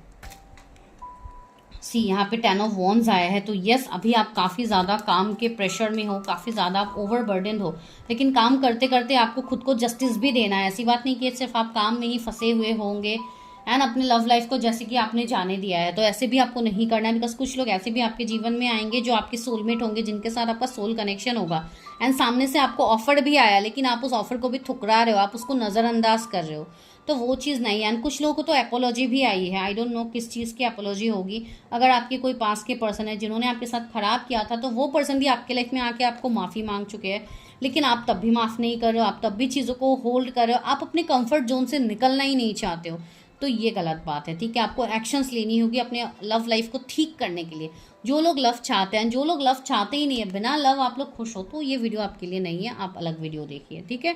सी यहाँ पे 10 ऑफ वॉन्ड्स आया है, तो यस अभी आप काफ़ी ज़्यादा काम के प्रेशर में हो, काफ़ी ज़्यादा आप ओवरबर्डन हो, लेकिन काम करते करते आपको खुद को जस्टिस भी देना है। ऐसी बात नहीं कि सिर्फ आप काम में ही फंसे हुए होंगे एंड अपने लव लाइफ को जैसे कि आपने जाने दिया है, तो ऐसे भी आपको नहीं करना है। बिकॉज कुछ लोग ऐसे भी आपके जीवन में आएंगे जो आपके सोलमेट होंगे, जिनके साथ आपका सोल कनेक्शन होगा एंड सामने से आपको ऑफर भी आया, लेकिन आप उस ऑफर को भी ठुकरा रहे हो, आप उसको नज़रअंदाज कर रहे हो, तो वो चीज़ नहीं है। एंड कुछ लोगों को तो एपोलॉजी भी आई है, आई डोंट नो किस चीज़ की एपोलॉजी होगी। अगर आपके कोई पास के पर्सन है जिन्होंने आपके साथ खराब किया था, तो वो पर्सन भी आपके लाइफ में आके आपको माफ़ी मांग चुके हैं, लेकिन आप तब भी माफ़ नहीं कर रहे हो, आप तब भी चीज़ों को होल्ड कर रहे हो, आप अपने कंफर्ट जोन से निकलना ही नहीं चाहते हो। तो ये गलत बात है, ठीक है। आपको एक्शंस लेनी होगी अपने लव लाइफ को ठीक करने के लिए। जो लोग लव चाहते हैं, जो लोग लव चाहते ही नहीं है, बिना लव आप लोग खुश हो, तो ये वीडियो आपके लिए नहीं है, आप अलग वीडियो देखिए, ठीक है।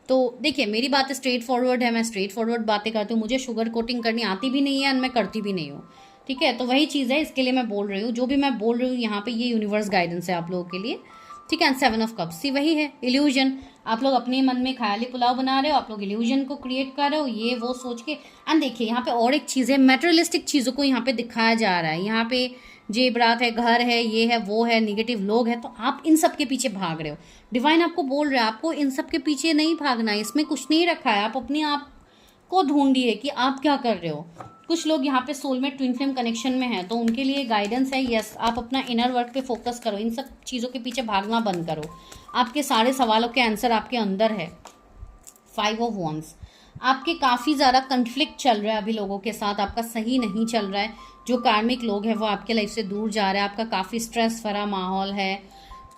तो देखिए मेरी बातें स्ट्रेट फॉरवर्ड है, मैं स्ट्रेट फॉरवर्ड बातें करती हूँ, मुझे शुगर कोटिंग करनी आती भी नहीं है एंड मैं करती भी नहीं हूँ, ठीक है। तो वही चीज़ है, इसके लिए मैं बोल रही हूँ, जो भी मैं बोल रही हूँ यहाँ पे ये यूनिवर्स गाइडेंस है आप लोगों के लिए, ठीक है। एंड 7 ऑफ कप्स सी वही है, इल्यूजन। आप लोग अपने मन में ख्याली पुलाव बना रहे हो, आप लोग इल्यूजन को क्रिएट कर रहे हो, ये वो सोच के। एंड देखिए यहाँ पे और एक चीज़ है, मेटेरियलिस्टिक चीज़ों को यहाँ पे दिखाया जा रहा है। यहाँ पे जेबरात है, घर है, ये है, वो है, निगेटिव लोग हैं, तो आप इन सब के पीछे भाग रहे हो। डिवाइन आपको बोल रहे हैं आपको इन सब के पीछे नहीं भागना है, इसमें कुछ नहीं रखा है, आप अपने आप को ढूंढिए कि आप क्या कर रहे हो। कुछ लोग यहाँ पे सोलमेट ट्विन फ्लेम कनेक्शन में हैं, तो उनके लिए गाइडेंस है, यस आप अपना इनर वर्क पे फोकस करो, इन सब चीज़ों के पीछे भागना बंद करो। आपके सारे सवालों के आंसर आपके अंदर है। 5 ऑफ वॉन्ड्स, आपके काफ़ी ज़्यादा कन्फ्लिक्ट चल रहा है अभी लोगों के साथ, आपका सही नहीं चल रहा है। जो कार्मिक लोग हैं वो आपके लाइफ से दूर जा रहे हैं, आपका काफ़ी स्ट्रेस भरा माहौल है,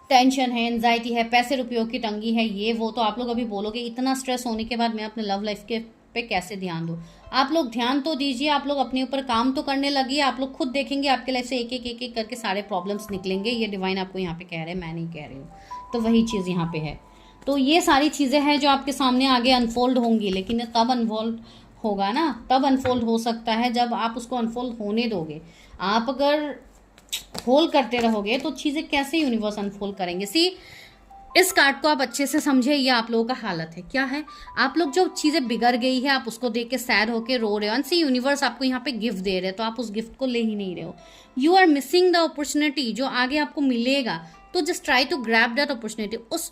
टेंशन है, एंजाइटी है, पैसे रुपयों की तंगी है, ये वो। तो आप लोग अभी बोलोगे इतना स्ट्रेस होने के बाद मैं अपने लव लाइफ के पे कैसे ध्यान दूँ। आप लोग ध्यान तो दीजिए, आप लोग अपने ऊपर काम तो करने लगिए, आप लोग खुद देखेंगे आपके लाइफ से एक एक करके सारे प्रॉब्लम्स निकलेंगे। ये डिवाइन आपको यहाँ पे कह रहे हैं, मैं नहीं कह रही हूँ। तो वही चीज़ यहाँ पे है। तो ये सारी चीज़ें हैं जो आपके सामने आगे अनफोल्ड होंगी, लेकिन तब अनफोल्ड होगा ना, तब अनफोल्ड हो सकता है जब आप उसको अनफोल्ड होने दोगे। आप अगर होल्ड करते रहोगे तो चीज़ें कैसे यूनिवर्स अनफोल्ड करेंगे। सी इस कार्ड को आप अच्छे से समझे, ये आप लोगों का हालत है, क्या है, आप लोग जो चीज़ें बिगड़ गई है आप उसको देख के सैड होके रो रहे हो, सी यूनिवर्स आपको यहाँ पे गिफ्ट दे रहे हैं, तो आप उस गिफ्ट को ले ही नहीं रहे हो। You are missing the opportunity, जो आगे आपको मिलेगा, तो just try to grab that opportunity. उस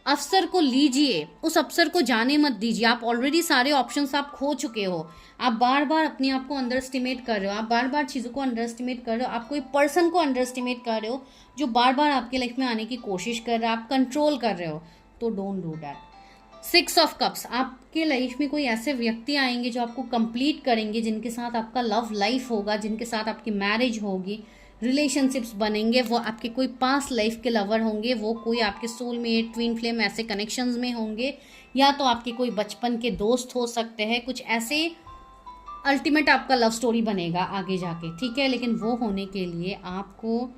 अवसर को लीजिए, उस अवसर को जाने मत दीजिए। आप ऑलरेडी सारे ऑप्शंस आप खो चुके हो, आप बार बार अपने आप को अंडर एस्टिमेट कर रहे हो, आप बार बार चीज़ों को अंडर एस्टिमेट कर रहे हो, आप कोई पर्सन को अंडर एस्टिमेट कर रहे हो जो बार बार आपके लाइफ में आने की कोशिश कर रहा है, आप कंट्रोल कर रहे हो, तो don't do that. 6 of cups, आपके लाइफ में कोई ऐसे व्यक्ति आएंगे जो आपको कंप्लीट करेंगे, जिनके साथ आपका लव लाइफ होगा, जिनके साथ आपकी मैरिज होगी, रिलेशनशिप्स बनेंगे। वो आपके कोई पास्ट लाइफ के लवर होंगे, वो कोई आपके सोलमेट, ट्विन फ्लेम ऐसे कनेक्शंस में होंगे, या तो आपके कोई बचपन के दोस्त हो सकते हैं। कुछ ऐसे अल्टीमेट आपका लव स्टोरी बनेगा आगे जाके, ठीक है। लेकिन वो होने के लिए आपको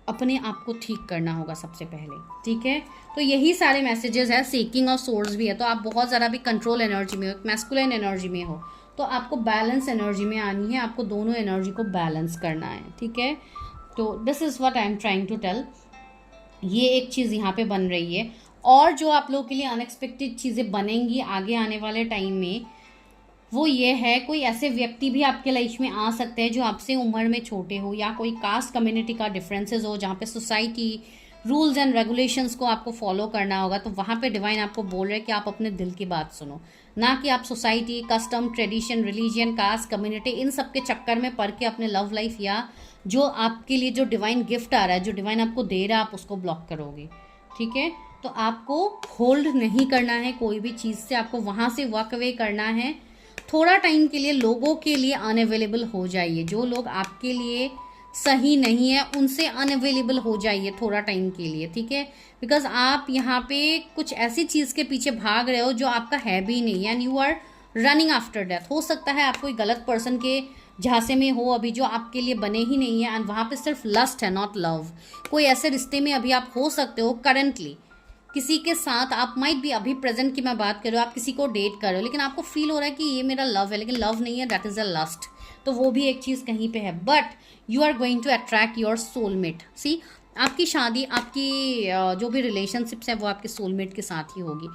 अपने आप को ठीक करना होगा सबसे पहले, ठीक है। तो यही सारे मैसेजेस है। सीकिंग ऑफ सोर्स भी है, तो आप बहुत ज़्यादा भी कंट्रोल एनर्जी में हो, मैस्कुलिन एनर्जी में हो, तो आपको बैलेंस एनर्जी में आनी है, आपको दोनों एनर्जी को बैलेंस करना है, ठीक है। तो this is what I am trying to tell. ये एक चीज़ यहाँ पे बन रही है। और जो आप लोगों के लिए अनएक्सपेक्टेड चीज़ें बनेंगी आगे आने वाले टाइम में, वो ये है, कोई ऐसे व्यक्ति भी आपके लाइफ में आ सकते हैं जो आपसे उम्र में छोटे हो, या कोई कास्ट कम्युनिटी का डिफरेंसेस हो जहाँ पे सोसाइटी रूल्स एंड रेगुलेशंस को आपको फॉलो करना होगा। तो वहाँ पे डिवाइन आपको बोल रहे हैं कि आप अपने दिल की बात सुनो, ना कि आप society, custom, tradition, religion, caste, community, इन सब के चक्कर में पड़ के अपने लव लाइफ या जो आपके लिए जो डिवाइन गिफ्ट आ रहा है, जो डिवाइन आपको दे रहा है, आप उसको ब्लॉक करोगे। ठीक है, तो आपको होल्ड नहीं करना है कोई भी चीज़ से, आपको वहाँ से वॉक अवे करना है। थोड़ा टाइम के लिए लोगों के लिए अनअवेलेबल हो जाइए, जो लोग आपके लिए सही नहीं है उनसे अनअवेलेबल हो जाइए थोड़ा टाइम के लिए। ठीक है, बिकॉज आप यहाँ पे कुछ ऐसी चीज़ के पीछे भाग रहे हो जो आपका है भी नहीं, and you are running after death. हो सकता है आप कोई गलत पर्सन के झांसे में हो अभी, जो आपके लिए बने ही नहीं है, एंड वहाँ पे सिर्फ लस्ट है, नॉट लव। कोई ऐसे रिश्ते में अभी आप हो सकते हो करंटली किसी के साथ, आप माइट भी अभी प्रेजेंट की मैं बात कर रही हूँ, आप किसी को डेट कर रहे हो लेकिन आपको फील हो रहा है कि ये मेरा लव है, लेकिन लव नहीं है, दैट इज़ अ लस्ट। तो वो भी एक चीज़ कहीं पे है, but you are going to attract your soulmate. See, आपकी शादी, आपकी जो भी रिलेशनशिप्स है वो आपके सोलमेट के साथ ही होगी।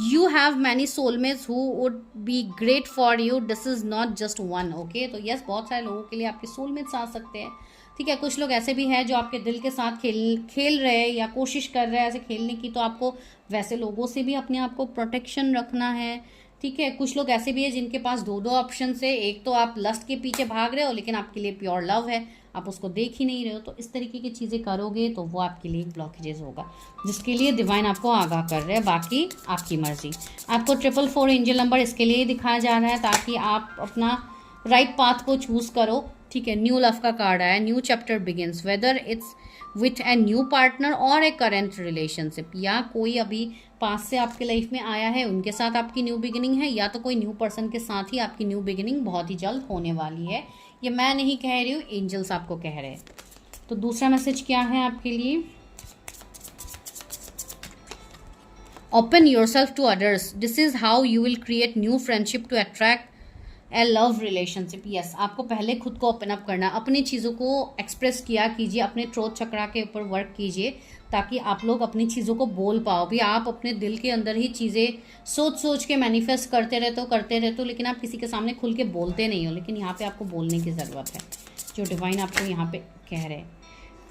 You have many soulmates who would be great for you, this is not just one. Okay, तो यस, बहुत सारे लोगों के लिए आपके सोलमेट्स आ सकते हैं। ठीक है, कुछ लोग ऐसे भी हैं जो आपके दिल के साथ खेल रहे हैं या कोशिश कर रहे हैं ऐसे खेलने की, तो आपको वैसे लोगों से भी अपने आप को प्रोटेक्शन रखना है। ठीक है, कुछ लोग ऐसे भी हैं जिनके पास दो दो ऑप्शन है, एक तो आप लस्ट के पीछे भाग रहे हो लेकिन आपके लिए प्योर लव है, आप उसको देख ही नहीं रहे हो। तो इस तरीके की चीज़ें करोगे तो वो आपके लिए ब्लॉकेजेस होगा, जिसके लिए डिवाइन आपको आगाह कर रहे हैं। बाकी आपकी मर्जी। आपको 444 एंजल नंबर इसके लिए दिखाया जा रहा है ताकि आप अपना राइट पाथ को चूज करो। ठीक है, न्यू लव का कार्ड आया, new chapter begins, whether it's with a new partner और ए करेंट रिलेशनशिप, या कोई अभी पास से आपके लाइफ में आया है उनके साथ आपकी न्यू बिगिनिंग है, या तो कोई न्यू पर्सन के साथ ही आपकी न्यू बिगिनिंग बहुत ही जल्द होने वाली है। ये मैं नहीं कह रही हूँ, एंजल्स आपको कह रहे हैं। तो दूसरा मैसेज क्या है आपके लिए? Open yourself to others, this is how you will create new friendship to attract a love relationship. Yes, आपको पहले खुद को ओपन अप करना, अपनी चीज़ों को एक्सप्रेस किया कीजिए, अपने थ्रोट चक्रा के ऊपर वर्क कीजिए ताकि आप लोग अपनी चीज़ों को बोल पाओ। भी आप अपने दिल के अंदर ही चीज़ें सोच के मैनिफेस्ट करते रहते हो लेकिन आप किसी के सामने खुल के बोलते नहीं हो, लेकिन यहाँ पे आपको बोलने की ज़रूरत है, जो डिवाइन आपको यहाँ पे कह रहे हैं।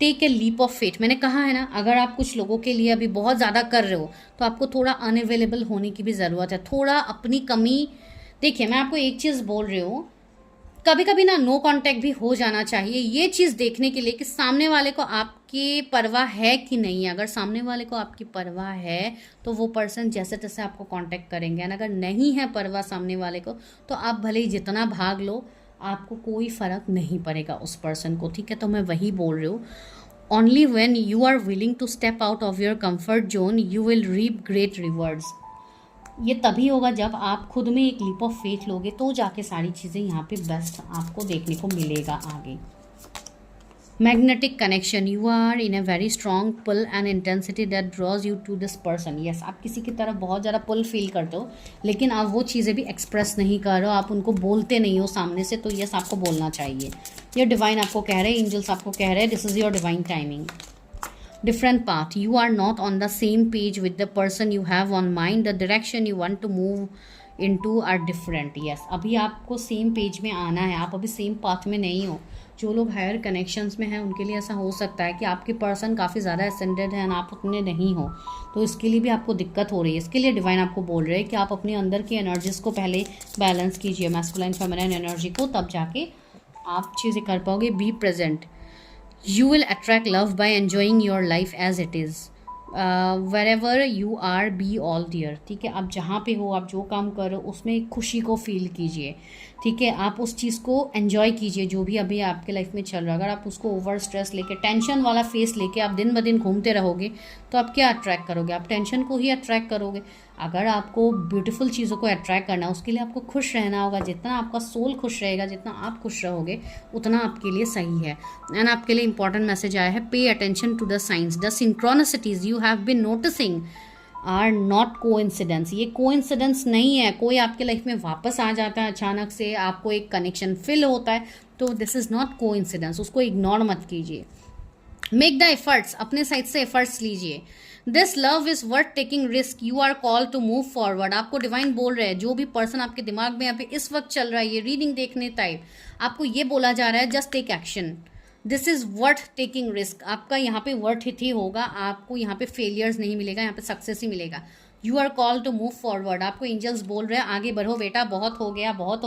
Take a leap of faith, मैंने कहा है ना, अगर आप कुछ लोगों के लिए अभी बहुत ज़्यादा कर रहे हो तो आपको थोड़ा अनअवेलेबल होने की भी ज़रूरत है, थोड़ा अपनी कमी। देखिए, मैं आपको एक चीज़ बोल रही हूँ, कभी कभी ना नो कांटेक्ट भी हो जाना चाहिए, ये चीज़ देखने के लिए कि सामने वाले को आपकी परवाह है कि नहीं है। अगर सामने वाले को आपकी परवाह है तो वो पर्सन जैसे तैसे आपको कांटेक्ट करेंगे, और अगर नहीं है परवाह सामने वाले को तो आप भले ही जितना भाग लो, आपको कोई फ़र्क नहीं पड़ेगा उस पर्सन को। ठीक है, तो मैं वही बोल रही हूँ, only when you are willing to step out of your comfort zone you will reap great rewards. ये तभी होगा जब आप खुद में एक लीप ऑफ फेथ लोगे, तो जाके सारी चीज़ें यहाँ पे बेस्ट आपको देखने को मिलेगा आगे। Magnetic connection, you are in a very strong pull and intensity that draws you to this person. Yes, आप किसी की तरफ बहुत ज़्यादा पुल फील करते हो लेकिन आप वो चीज़ें भी एक्सप्रेस नहीं कर रहे हो, आप उनको बोलते नहीं हो सामने से। तो यस, आपको बोलना चाहिए। ये डिवाइन आपको कह रहे हैं, एंजल्स आपको कह रहे हैं, this is your divine timing. Different path, you are not on the same page with the person you have on mind, the direction you want to move into are different। yes, अभी आपको same page में आना है, आप अभी same path में नहीं हो। जो लोग हायर कनेक्शंस में हैं उनके लिए ऐसा हो सकता है कि आपके पर्सन काफ़ी ज़्यादा असेंडेड है और आप उतने नहीं हो, तो इसके लिए भी आपको दिक्कत हो रही है। इसके लिए डिवाइन आपको बोल रहे हैं कि आप अपने अंदर की एनर्जीज़ को पहले बैलेंस कीजिए, मैस्कुलाइन फेमिनाइन एनर्जी को, तब जाके आप चीज़ें कर पाओगे। Be present, you will attract love by enjoying your life as it is, wherever you are be all there। ठीक है, आप जहाँ पे हो, आप जो काम कर रहे हो उसमें खुशी को फील कीजिए। ठीक है, आप उस चीज़ को एंजॉय कीजिए जो भी अभी आपके लाइफ में चल रहा है। अगर आप उसको ओवर स्ट्रेस लेके, टेंशन वाला फेस लेके आप दिन ब दिन घूमते रहोगे तो आप क्या अट्रैक्ट करोगे? आप टेंशन को ही अट्रैक्ट करोगे। अगर आपको ब्यूटीफुल चीज़ों को अट्रैक्ट करना है, उसके लिए आपको खुश रहना होगा। जितना आपका सोल खुश रहेगा, जितना आप खुश रहोगे, उतना आपके लिए सही है। एंड आपके लिए इंपॉर्टेंट मैसेज आया है, pay attention to the signs, the synchronicities you have been noticing are not coincidence. ये कोइंसिडेंस नहीं है, कोई आपके लाइफ में वापस आ जाता है अचानक से, आपको एक कनेक्शन फिल होता है, तो दिस इज़ नॉट कोइंसिडेंस, उसको इग्नोर मत कीजिए। मेक द एफर्ट्स, अपने साइड से एफर्ट्स लीजिए। This love is worth taking risk, you are call to move forward. आपको डिवाइन बोल रहे हैं, जो भी पर्सन आपके दिमाग में यहाँ पे इस वक्त चल रहा है, ये रीडिंग देखने टाइप, आपको ये बोला जा रहा है just take action. This is worth taking risk. आपका यहाँ पे वर्थ हिट ही होगा, आपको यहाँ पे फेलियर्स नहीं मिलेगा, यहाँ पे सक्सेस ही मिलेगा। You are call to move forward, आपको एंजल्स बोल रहे हैं आगे बढ़ो बेटा, बहुत हो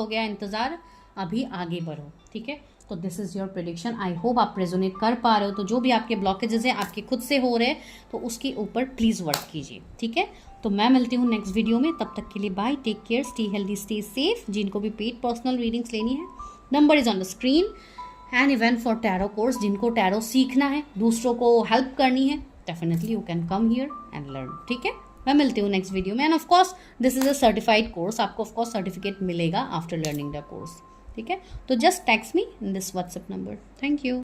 गया इंतजार, अभी आगे बढ़ो। ठीक है, तो this is your prediction. I hope आप रेजोनेट कर पा रहे हो। तो जो भी आपके ब्लॉकेजेस हैं आपके खुद से हो रहे हैं, तो उसके ऊपर प्लीज़ वर्क कीजिए। ठीक है, तो मैं मिलती हूँ नेक्स्ट वीडियो में, तब तक के लिए bye, take care, stay healthy, stay safe. जिनको भी पेड पर्सनल रीडिंग्स लेनी है, number is on the screen. And even for tarot course, जिनको टैरो सीखना है, दूसरों को हेल्प करनी है, definitely you can come here and learn. ठीक है, मैं मिलती हूँ नेक्स्ट वीडियो में। And of course this is a certified course, आपको ऑफ कोर्स सर्टिफिकेट मिलेगा आफ्टर लर्निंग द कोर्स। ठीक है, तो just text me in this WhatsApp number. Thank you.